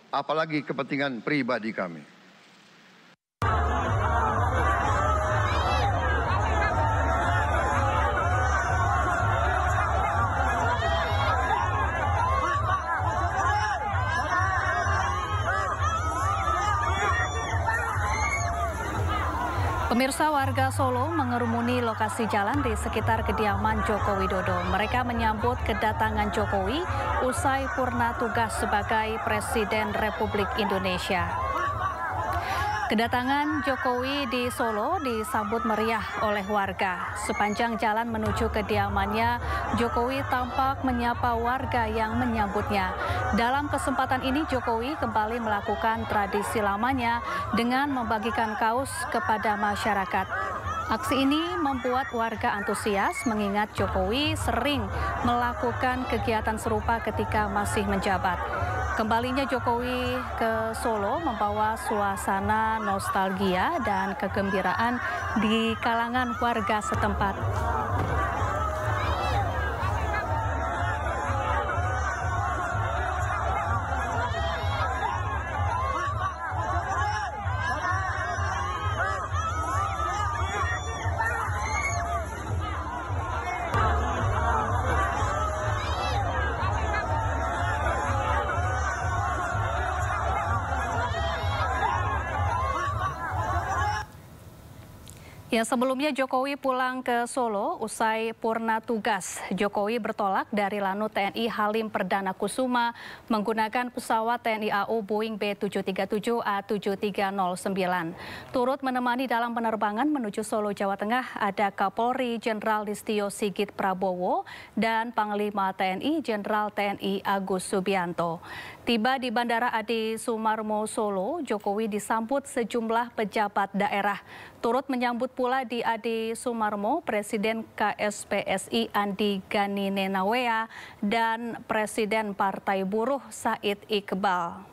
apalagi kepentingan pribadi kami. Pemirsa, warga Solo mengerumuni lokasi jalan di sekitar kediaman Joko Widodo. Mereka menyambut kedatangan Jokowi usai purna tugas sebagai Presiden Republik Indonesia. Kedatangan Jokowi di Solo disambut meriah oleh warga. Sepanjang jalan menuju kediamannya, Jokowi tampak menyapa warga yang menyambutnya. Dalam kesempatan ini, Jokowi kembali melakukan tradisi lamanya dengan membagikan kaos kepada masyarakat. Aksi ini membuat warga antusias mengingat Jokowi sering melakukan kegiatan serupa ketika masih menjabat. Kembalinya Jokowi ke Solo membawa suasana nostalgia dan kegembiraan di kalangan warga setempat. Ya, sebelumnya Jokowi pulang ke Solo usai purna tugas. Jokowi bertolak dari Lanut TNI Halim Perdana Kusuma menggunakan pesawat TNI AU Boeing B737A7309. Turut menemani dalam penerbangan menuju Solo, Jawa Tengah ada Kapolri Jenderal Listio Sigit Prabowo dan Panglima TNI Jenderal TNI Agus Subianto. Tiba di Bandara Adi Sumarmo Solo, Jokowi disambut sejumlah pejabat daerah. Turut menyambut pula di Adi Sumarmo Presiden KSPSI Andi Gani Nenawea dan Presiden Partai Buruh Said Iqbal.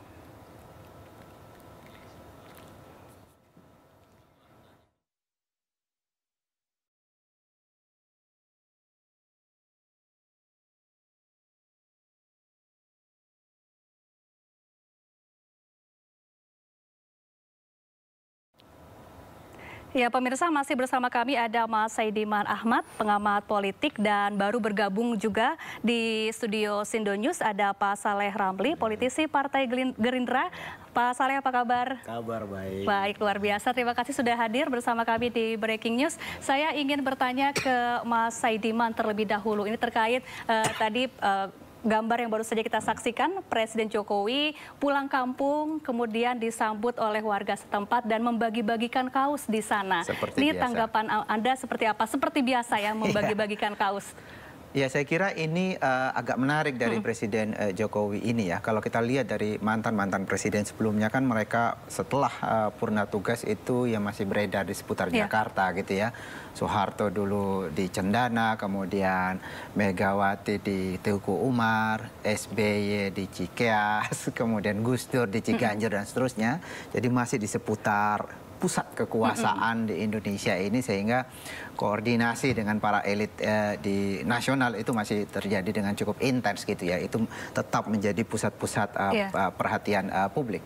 Ya, pemirsa, masih bersama kami ada Mas Saidiman Ahmad, pengamat politik, dan baru bergabung juga di studio Sindo News ada Pak Saleh Ramli, politisi Partai Gerindra. Pak Saleh, apa kabar? Kabar baik. Baik, luar biasa. Terima kasih sudah hadir bersama kami di Breaking News. Saya ingin bertanya ke Mas Saidiman terlebih dahulu. Ini terkait tadi gambar yang baru saja kita saksikan, Presiden Jokowi pulang kampung, kemudian disambut oleh warga setempat dan membagi-bagikan kaos di sana. Ini tanggapan Anda seperti apa? Seperti biasa ya, membagi-bagikan kaos. Ya, saya kira ini agak menarik dari Presiden Jokowi ini ya. Kalau kita lihat dari mantan-mantan presiden sebelumnya kan mereka setelah purna tugas itu ya masih beredar di seputar Jakarta gitu ya. Soeharto dulu di Cendana, kemudian Megawati di Teuku Umar, SBY di Cikeas, kemudian Gus Dur di Ciganjur dan seterusnya. Jadi masih di seputar pusat kekuasaan di Indonesia ini, sehingga koordinasi dengan para elit di nasional itu masih terjadi dengan cukup intens gitu ya. Itu tetap menjadi pusat-pusat perhatian publik.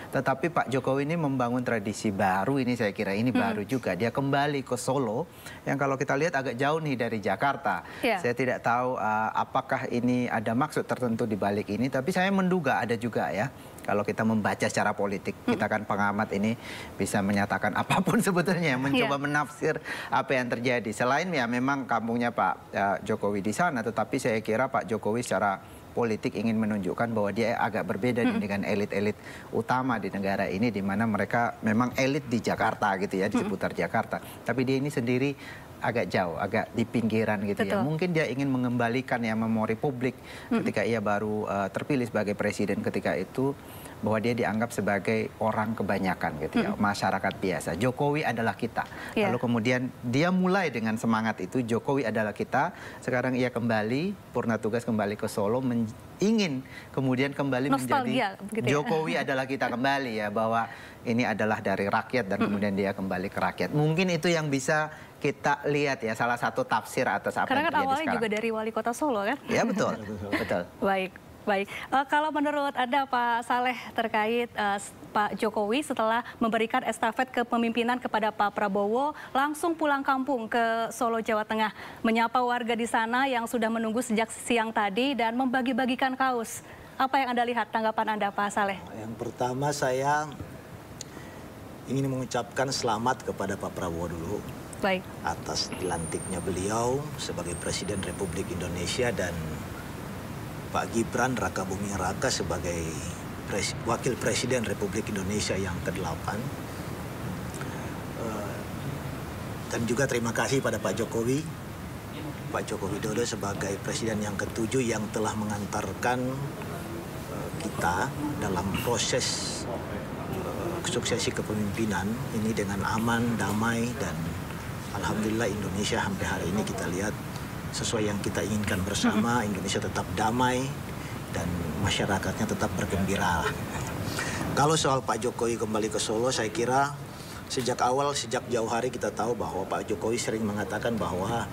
Tetapi Pak Jokowi ini membangun tradisi baru ini, saya kira ini baru juga. Dia kembali ke Solo yang kalau kita lihat agak jauh nih dari Jakarta. Saya tidak tahu apakah ini ada maksud tertentu di balik ini, tapi saya menduga ada juga ya. Kalau kita membaca secara politik, kita kan pengamat ini bisa menyatakan apapun sebetulnya, mencoba menafsir apa yang terjadi. Selain ya memang kampungnya Pak Jokowi di sana, tetapi saya kira Pak Jokowi secara politik ingin menunjukkan bahwa dia agak berbeda dengan elit-elit utama di negara ini, di mana mereka memang elit di Jakarta gitu ya, di seputar Jakarta. Tapi dia ini sendiri agak jauh, agak di pinggiran gitu ya. Mungkin dia ingin mengembalikan ya memori publik ketika ia baru terpilih sebagai presiden ketika itu, bahwa dia dianggap sebagai orang kebanyakan gitu ya, masyarakat biasa. Jokowi adalah kita. Lalu kemudian dia mulai dengan semangat itu, Jokowi adalah kita. Sekarang ia kembali, purna tugas kembali ke Solo, ingin kemudian kembali nostalgia, menjadi Jokowi adalah kita kembali ya, bahwa ini adalah dari rakyat dan kemudian dia kembali ke rakyat. Mungkin itu yang bisa kita lihat ya, salah satu tafsir atas apa yang terjadi sekarang. Karena kan awalnya juga dari wali kota Solo kan? Ya betul, betul. Baik. Kalau menurut Anda Pak Saleh terkait Pak Jokowi setelah memberikan estafet kepemimpinan kepada Pak Prabowo, langsung pulang kampung ke Solo, Jawa Tengah, menyapa warga di sana yang sudah menunggu sejak siang tadi dan membagi-bagikan kaos. Apa yang Anda lihat, tanggapan Anda Pak Saleh? Yang pertama saya ingin mengucapkan selamat kepada Pak Prabowo dulu. Baik. Atas dilantiknya beliau sebagai Presiden Republik Indonesia dan Pak Gibran Rakabuming Raka sebagai Wakil Presiden Republik Indonesia yang ke-8. Dan juga terima kasih pada Pak Jokowi Widodo sebagai Presiden yang ke-7 yang telah mengantarkan kita dalam proses suksesi kepemimpinan ini dengan aman, damai, dan alhamdulillah Indonesia sampai hari ini kita lihat sesuai yang kita inginkan bersama. Indonesia tetap damai dan masyarakatnya tetap bergembira. Kalau soal Pak Jokowi kembali ke Solo, saya kira sejak awal, sejak jauh hari kita tahu bahwa Pak Jokowi sering mengatakan bahwa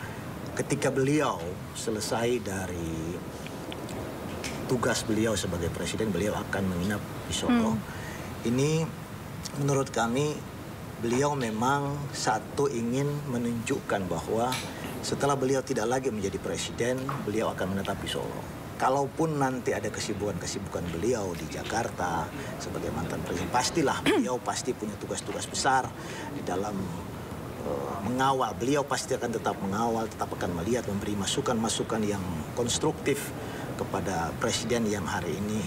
ketika beliau selesai dari tugas beliau sebagai presiden, beliau akan menginap di Solo. Ini menurut kami beliau memang satu ingin menunjukkan bahwa setelah beliau tidak lagi menjadi presiden, beliau akan menetap di Solo. Kalaupun nanti ada kesibukan-kesibukan beliau di Jakarta sebagai mantan presiden, pastilah beliau pasti punya tugas-tugas besar di dalam mengawal. Beliau pasti akan tetap mengawal, tetap akan melihat, memberi masukan-masukan yang konstruktif kepada presiden yang hari ini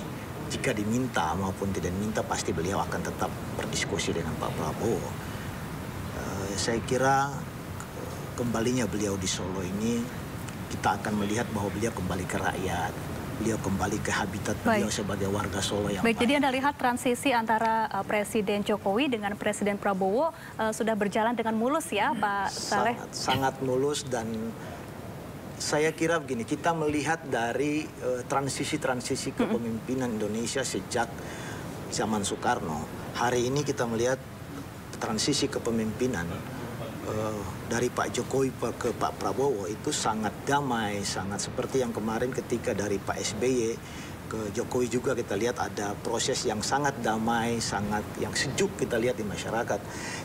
jika diminta maupun tidak diminta pasti beliau akan tetap berdiskusi dengan Pak Prabowo. Saya kira kembalinya beliau di Solo ini kita akan melihat bahwa beliau kembali ke rakyat, beliau kembali ke habitat beliau sebagai warga Solo yang baik. Jadi Anda lihat transisi antara Presiden Jokowi dengan Presiden Prabowo sudah berjalan dengan mulus ya, Pak Saleh? Sangat mulus, dan saya kira begini, kita melihat dari transisi-transisi kepemimpinan Indonesia sejak zaman Soekarno. Hari ini kita melihat transisi kepemimpinan dari Pak Jokowi ke Pak Prabowo itu sangat damai, sangat seperti yang kemarin ketika dari Pak SBY ke Jokowi juga kita lihat ada proses yang sangat damai, sangat yang sejuk kita lihat di masyarakat.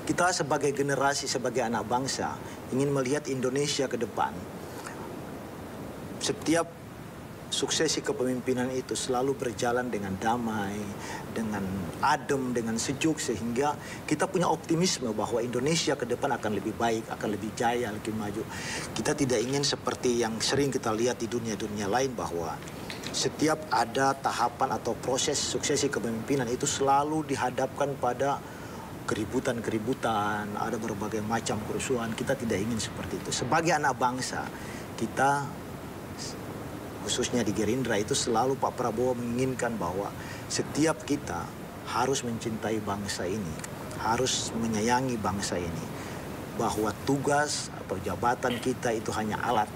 Kita sebagai generasi, sebagai anak bangsa ingin melihat Indonesia ke depan. Setiap suksesi kepemimpinan itu selalu berjalan dengan damai, dengan adem, dengan sejuk, sehingga kita punya optimisme bahwa Indonesia ke depan akan lebih baik, akan lebih jaya, lebih maju. Kita tidak ingin seperti yang sering kita lihat di dunia-dunia lain bahwa setiap ada tahapan atau proses suksesi kepemimpinan itu selalu dihadapkan pada keributan-keributan, ada berbagai macam kerusuhan. Kita tidak ingin seperti itu. Sebagai anak bangsa, kita khususnya di Gerindra itu selalu Pak Prabowo menginginkan bahwa setiap kita harus mencintai bangsa ini, harus menyayangi bangsa ini, bahwa tugas atau jabatan kita itu hanya alat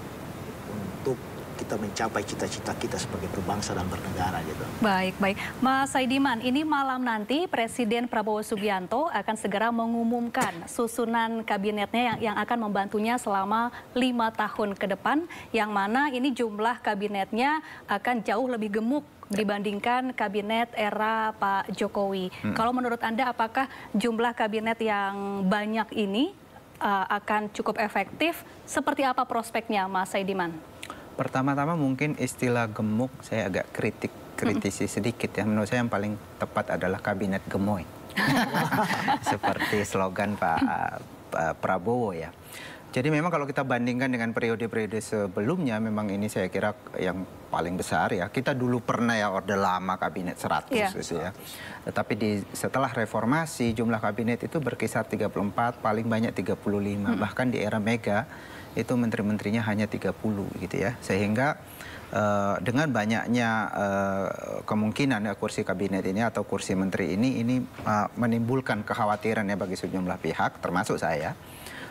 untuk kita mencapai cita-cita kita sebagai berbangsa dan bernegara gitu. Baik, baik. Mas Saidiman, ini malam nanti Presiden Prabowo Subianto akan segera mengumumkan susunan kabinetnya yang akan membantunya selama 5 tahun ke depan, yang mana ini jumlah kabinetnya akan jauh lebih gemuk dibandingkan kabinet era Pak Jokowi. Kalau menurut Anda, apakah jumlah kabinet yang banyak ini akan cukup efektif? Seperti apa prospeknya, Mas Saidiman? Pertama-tama mungkin istilah gemuk saya agak kritisi sedikit ya. Menurut saya yang paling tepat adalah kabinet gemoy. Seperti slogan Pak Prabowo ya. Jadi memang kalau kita bandingkan dengan periode-periode sebelumnya, memang ini saya kira yang paling besar ya. Kita dulu pernah ya Orde Lama kabinet 100 ya. Tetapi setelah reformasi jumlah kabinet itu berkisar 34, paling banyak 35. Bahkan di era Mega itu menteri-menterinya hanya 30 gitu ya. Sehingga dengan banyaknya kemungkinan ya kursi kabinet ini atau kursi menteri ini menimbulkan kekhawatiran ya bagi sejumlah pihak, termasuk saya,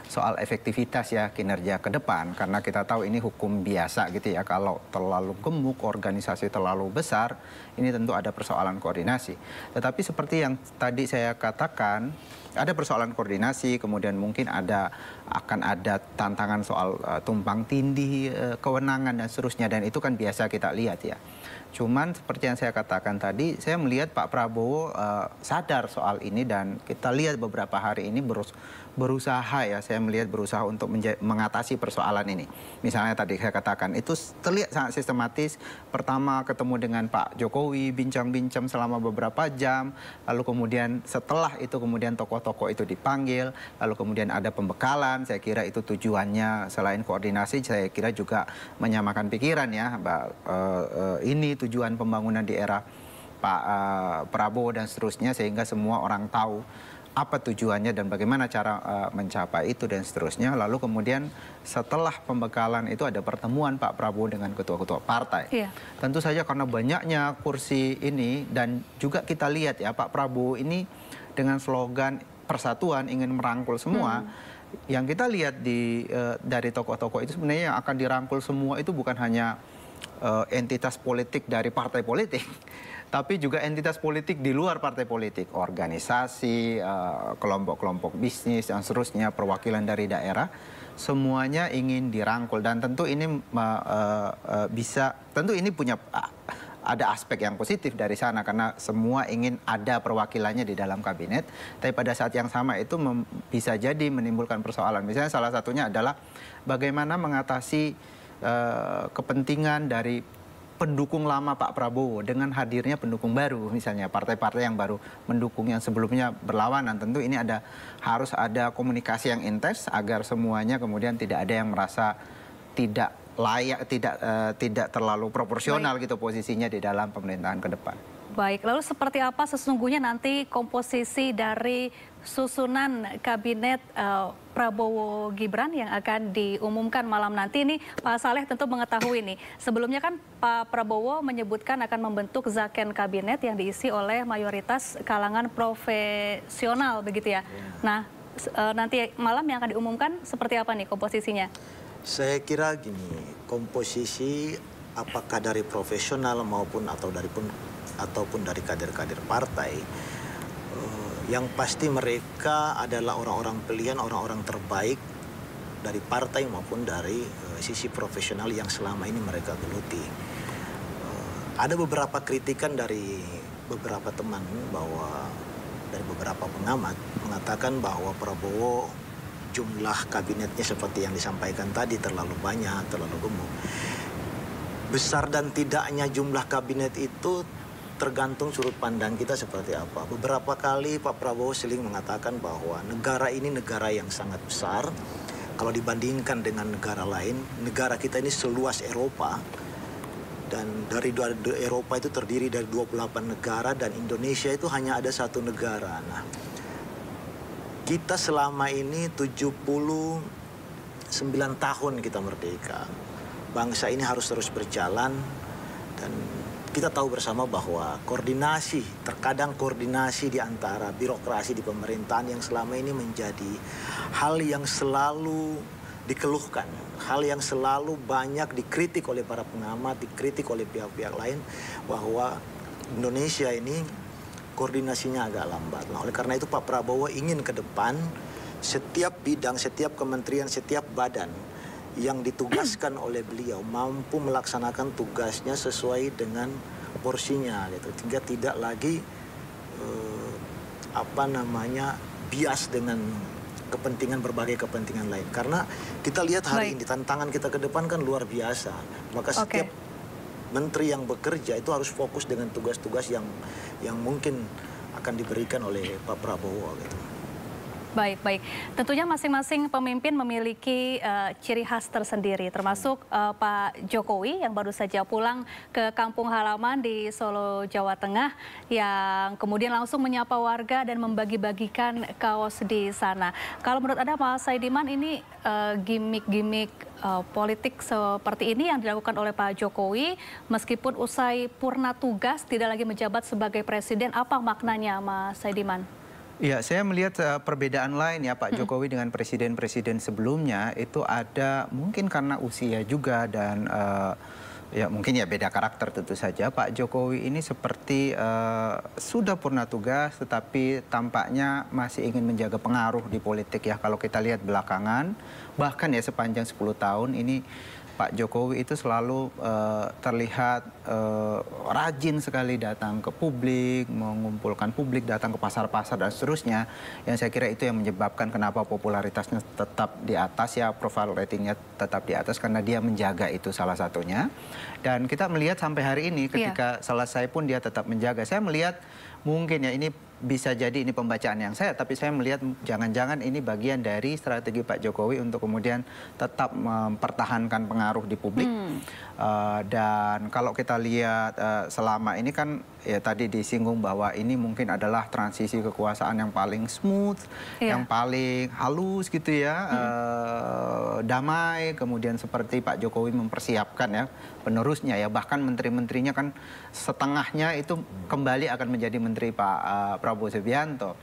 soal efektivitas ya kinerja ke depan. Karena kita tahu ini hukum biasa gitu ya, kalau terlalu gemuk, organisasi terlalu besar, ini tentu ada persoalan koordinasi. Tetapi seperti yang tadi saya katakan, ada persoalan koordinasi, kemudian mungkin akan ada tantangan soal tumpang tindih, kewenangan dan seterusnya, dan itu kan biasa kita lihat ya. Cuman seperti yang saya katakan tadi, saya melihat Pak Prabowo sadar soal ini dan kita lihat beberapa hari ini berusaha ya, saya melihat berusaha untuk mengatasi persoalan ini. Misalnya tadi saya katakan itu terlihat sangat sistematis. Pertama ketemu dengan Pak Jokowi, bincang-bincang selama beberapa jam, lalu kemudian setelah itu kemudian tokoh-tokoh itu dipanggil, lalu kemudian ada pembekalan. Saya kira itu tujuannya selain koordinasi, saya kira juga menyamakan pikiran ya, ini tujuan pembangunan di era Pak Prabowo dan seterusnya, sehingga semua orang tahu apa tujuannya dan bagaimana cara mencapai itu dan seterusnya. Lalu kemudian setelah pembekalan itu ada pertemuan Pak Prabowo dengan ketua-ketua partai. Iya. Tentu saja karena banyaknya kursi ini dan juga kita lihat ya Pak Prabowo ini dengan slogan persatuan ingin merangkul semua. Yang kita lihat dari tokoh-tokoh itu sebenarnya yang akan dirangkul semua itu bukan hanya entitas politik dari partai politik, tapi juga entitas politik di luar partai politik, organisasi, kelompok-kelompok bisnis, dan seterusnya, perwakilan dari daerah, semuanya ingin dirangkul. Dan tentu ini tentu ini punya ada aspek yang positif dari sana, karena semua ingin ada perwakilannya di dalam kabinet. Tapi pada saat yang sama itu bisa jadi menimbulkan persoalan. Misalnya salah satunya adalah bagaimana mengatasi kepentingan dari pendukung lama Pak Prabowo dengan hadirnya pendukung baru, misalnya partai-partai yang baru mendukung yang sebelumnya berlawanan. Tentu ini harus ada komunikasi yang intens agar semuanya kemudian tidak ada yang merasa tidak layak, tidak terlalu proporsional gitu posisinya di dalam pemerintahan ke depan. Baik, lalu seperti apa sesungguhnya nanti komposisi dari susunan kabinet Prabowo Gibran yang akan diumumkan malam nanti? Ini Pak Saleh tentu mengetahui nih. Sebelumnya kan Pak Prabowo menyebutkan akan membentuk zaken kabinet yang diisi oleh mayoritas kalangan profesional begitu ya. Nah, nanti malam yang akan diumumkan seperti apa nih komposisinya? Saya kira gini, komposisi apakah dari profesional ataupun dari kader-kader partai, yang pasti mereka adalah orang-orang pilihan, orang-orang terbaik dari partai maupun dari sisi profesional yang selama ini mereka geluti. Ada beberapa kritikan dari beberapa teman dari beberapa pengamat mengatakan bahwa Prabowo jumlah kabinetnya seperti yang disampaikan tadi terlalu banyak, terlalu gemuk. Besar dan tidaknya jumlah kabinet itu tergantung sudut pandang kita seperti apa. Beberapa kali Pak Prabowo sering mengatakan bahwa negara ini negara yang sangat besar. Kalau dibandingkan dengan negara lain, negara kita ini seluas Eropa. Dan dari Eropa itu terdiri dari 28 negara dan Indonesia itu hanya ada satu negara. Nah, kita selama ini 79 tahun kita merdeka. Bangsa ini harus terus berjalan dan kita tahu bersama bahwa terkadang koordinasi di antara birokrasi di pemerintahan yang selama ini menjadi hal yang selalu dikeluhkan, hal yang selalu banyak dikritik oleh para pengamat, dikritik oleh pihak-pihak lain, bahwa Indonesia ini koordinasinya agak lambat. Nah, oleh karena itu Pak Prabowo ingin ke depan setiap bidang, setiap kementerian, setiap badan yang ditugaskan oleh beliau mampu melaksanakan tugasnya sesuai dengan porsinya gitu, sehingga tidak lagi bias dengan berbagai kepentingan lain. Karena kita lihat hari ini tantangan kita ke depan kan luar biasa. Maka setiap menteri yang bekerja itu harus fokus dengan tugas-tugas yang mungkin akan diberikan oleh Pak Prabowo gitu. Baik, baik. Tentunya masing-masing pemimpin memiliki ciri khas tersendiri, termasuk Pak Jokowi yang baru saja pulang ke kampung halaman di Solo, Jawa Tengah, yang kemudian langsung menyapa warga dan membagi-bagikan kaos di sana. Kalau menurut Anda, Pak Saidiman, ini gimmick-gimmick politik seperti ini yang dilakukan oleh Pak Jokowi, meskipun usai purna tugas tidak lagi menjabat sebagai presiden, apa maknanya, Mas Saidiman? Ya, saya melihat perbedaan lain ya Pak Jokowi dengan presiden-presiden sebelumnya itu ada mungkin karena usia juga dan ya mungkin ya beda karakter tentu saja. Pak Jokowi ini seperti sudah purna tugas tetapi tampaknya masih ingin menjaga pengaruh di politik ya. Kalau kita lihat belakangan bahkan ya sepanjang 10 tahun ini Pak Jokowi itu selalu terlihat rajin sekali datang ke publik, mengumpulkan publik, datang ke pasar-pasar dan seterusnya. Yang saya kira itu yang menyebabkan kenapa popularitasnya tetap di atas, ya profile ratingnya tetap di atas, karena dia menjaga itu salah satunya. Dan kita melihat sampai hari ini ketika selesai pun dia tetap menjaga. Saya melihat mungkin ya ini bisa jadi ini pembacaan yang saya, tapi saya melihat jangan-jangan ini bagian dari strategi Pak Jokowi untuk kemudian tetap mempertahankan pengaruh di publik. Dan kalau kita lihat selama ini kan ya tadi disinggung bahwa ini mungkin adalah transisi kekuasaan yang paling smooth, yang paling halus gitu ya, damai. Kemudian seperti Pak Jokowi mempersiapkan ya penerusnya ya, bahkan menteri-menterinya kan setengahnya itu kembali akan menjadi menteri Pak Prabowo Subianto.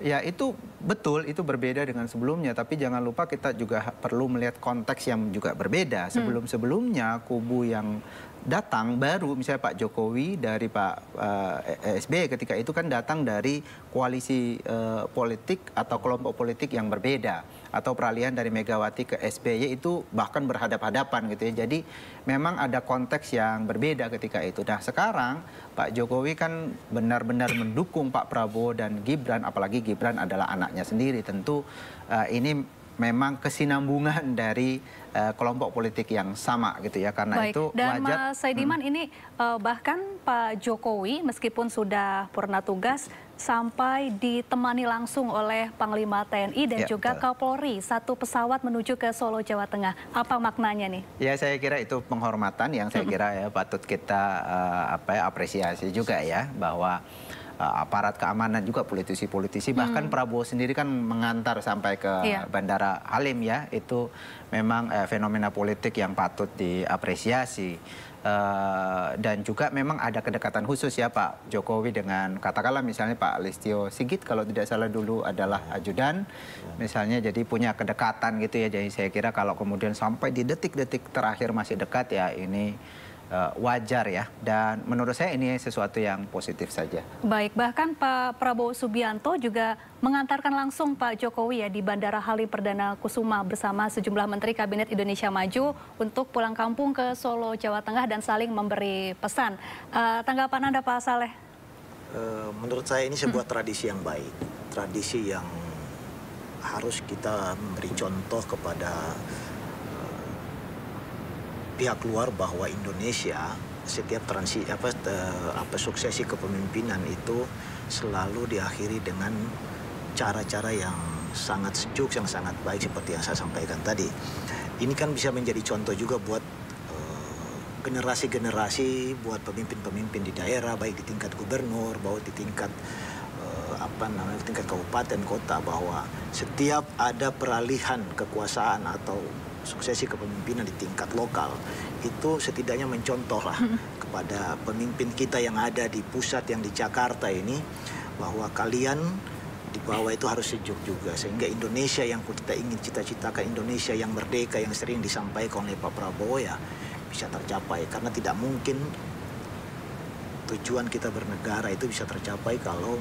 Ya itu betul, itu berbeda dengan sebelumnya. Tapi jangan lupa kita juga perlu melihat konteks yang juga berbeda. Sebelum-sebelumnya kubu yang datang baru, misalnya Pak Jokowi dari Pak SBY ketika itu kan datang dari koalisi politik atau kelompok politik yang berbeda. Atau peralihan dari Megawati ke SBY itu bahkan berhadap-hadapan gitu ya. Jadi memang ada konteks yang berbeda ketika itu. Nah sekarang Pak Jokowi kan benar-benar mendukung Pak Prabowo dan Gibran, apalagi Gibran adalah anaknya sendiri. Tentu ini memang kesinambungan dari kelompok politik yang sama gitu ya, karena itu dan wajar. Mas Saidiman ini bahkan Pak Jokowi meskipun sudah purna tugas sampai ditemani langsung oleh Panglima TNI dan juga Kapolri satu pesawat menuju ke Solo, Jawa Tengah. Apa maknanya nih? Ya saya kira itu penghormatan yang saya kira ya patut kita apresiasi juga ya, bahwa aparat keamanan juga politisi-politisi bahkan Prabowo sendiri kan mengantar sampai ke Bandara Halim ya, itu memang fenomena politik yang patut diapresiasi. Dan juga memang ada kedekatan khusus ya Pak Jokowi dengan katakanlah misalnya Pak Listio Sigit kalau tidak salah dulu adalah ajudan misalnya, jadi punya kedekatan gitu ya. Jadi saya kira kalau kemudian sampai di detik-detik terakhir masih dekat ya ini wajar ya, dan menurut saya ini sesuatu yang positif saja. Baik, bahkan Pak Prabowo Subianto juga mengantarkan langsung Pak Jokowi ya di Bandara Halim Perdana Kusuma bersama sejumlah Menteri Kabinet Indonesia Maju untuk pulang kampung ke Solo, Jawa Tengah dan saling memberi pesan. Tanggapan Anda Pak Saleh? Menurut saya ini sebuah tradisi yang baik, tradisi yang harus kita memberi contoh kepada pihak luar bahwa Indonesia setiap suksesi kepemimpinan itu selalu diakhiri dengan cara-cara yang sangat sejuk, yang sangat baik seperti yang saya sampaikan tadi. Ini kan bisa menjadi contoh juga buat generasi-generasi, buat pemimpin-pemimpin di daerah, baik di tingkat gubernur, baik di tingkat tingkat kabupaten, kota, bahwa setiap ada peralihan kekuasaan atau suksesi kepemimpinan di tingkat lokal itu setidaknya mencontohlah kepada pemimpin kita yang ada di pusat, yang di Jakarta ini, bahwa kalian di bawah itu harus sejuk juga, sehingga Indonesia yang kita ingin cita-citakan, Indonesia yang merdeka yang sering disampaikan oleh Pak Prabowo ya bisa tercapai. Karena tidak mungkin tujuan kita bernegara itu bisa tercapai kalau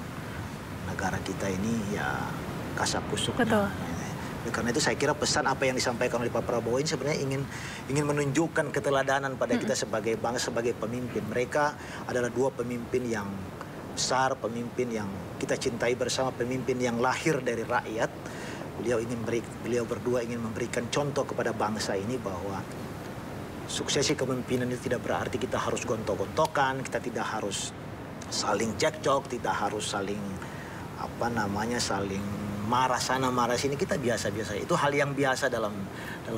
negara kita ini ya kasak kusuknya. Karena itu saya kira pesan apa yang disampaikan oleh Pak Prabowo ini sebenarnya ingin menunjukkan keteladanan pada kita sebagai bangsa, sebagai pemimpin. Mereka adalah dua pemimpin yang besar, pemimpin yang kita cintai bersama, pemimpin yang lahir dari rakyat. Beliau berdua ingin memberikan contoh kepada bangsa ini bahwa suksesi kepemimpinan itu tidak berarti kita harus gontok-gontokan, kita tidak harus saling cekcok, tidak harus saling saling marah sana marah sini, kita biasa-biasa. Itu hal yang biasa dalam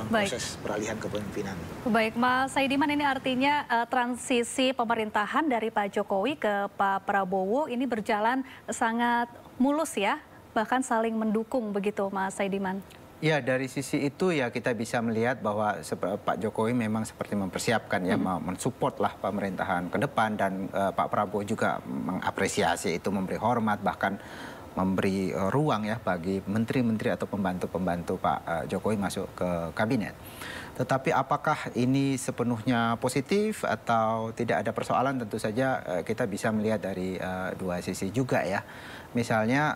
proses peralihan kepemimpinan. Baik, Mas Saidiman, ini artinya transisi pemerintahan dari Pak Jokowi ke Pak Prabowo ini berjalan sangat mulus ya, bahkan saling mendukung begitu, Mas Saidiman. Ya, dari sisi itu ya kita bisa melihat bahwa Pak Jokowi memang seperti mempersiapkan ya, mensupport lah pemerintahan ke depan, dan Pak Prabowo juga mengapresiasi itu, memberi hormat, bahkan memberi ruang ya bagi menteri-menteri atau pembantu-pembantu Pak Jokowi masuk ke kabinet. Tetapi apakah ini sepenuhnya positif atau tidak ada persoalan, tentu saja kita bisa melihat dari dua sisi juga ya. Misalnya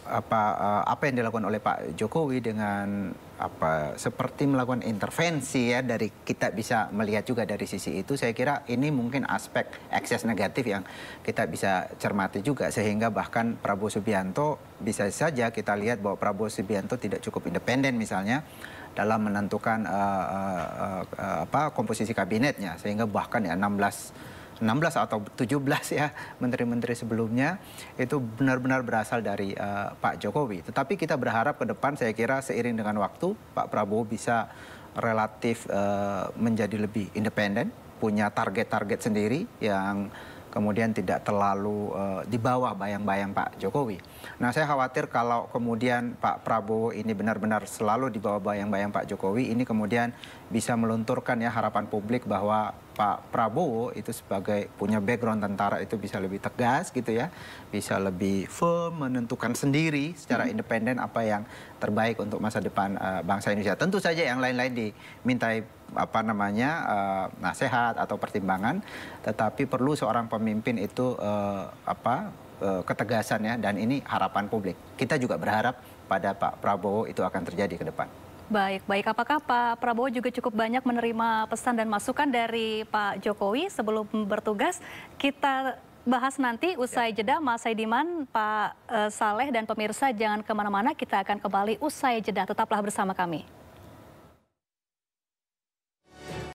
apa yang dilakukan oleh Pak Jokowi dengan seperti melakukan intervensi ya, dari kita bisa melihat juga dari sisi itu. Saya kira ini mungkin aspek ekses negatif yang kita bisa cermati juga, sehingga bahkan Prabowo Subianto bisa saja kita lihat bahwa Prabowo Subianto tidak cukup independen misalnya dalam menentukan komposisi kabinetnya, sehingga bahkan ya 16 atau 17 ya menteri-menteri sebelumnya itu benar-benar berasal dari Pak Jokowi. Tetapi kita berharap ke depan, saya kira seiring dengan waktu Pak Prabowo bisa relatif menjadi lebih independen, punya target-target sendiri yang kemudian tidak terlalu di bawah bayang-bayang Pak Jokowi. Nah, saya khawatir kalau kemudian Pak Prabowo ini benar-benar selalu di bawah bayang-bayang Pak Jokowi, ini kemudian bisa melunturkan ya harapan publik bahwa Pak Prabowo itu sebagai punya background tentara itu bisa lebih tegas gitu ya, bisa lebih firm menentukan sendiri secara independen apa yang terbaik untuk masa depan bangsa Indonesia. Tentu saja yang lain-lain dimintai nasihat atau pertimbangan, tetapi perlu seorang pemimpin itu ketegasan ya, dan ini harapan publik. Kita juga berharap pada Pak Prabowo itu akan terjadi ke depan. Baik. Apakah Pak Prabowo juga cukup banyak menerima pesan dan masukan dari Pak Jokowi sebelum bertugas? Kita bahas nanti usai jeda. Mas Saidiman, Pak Saleh dan pemirsa jangan kemana-mana, kita akan kembali usai jeda. Tetaplah bersama kami.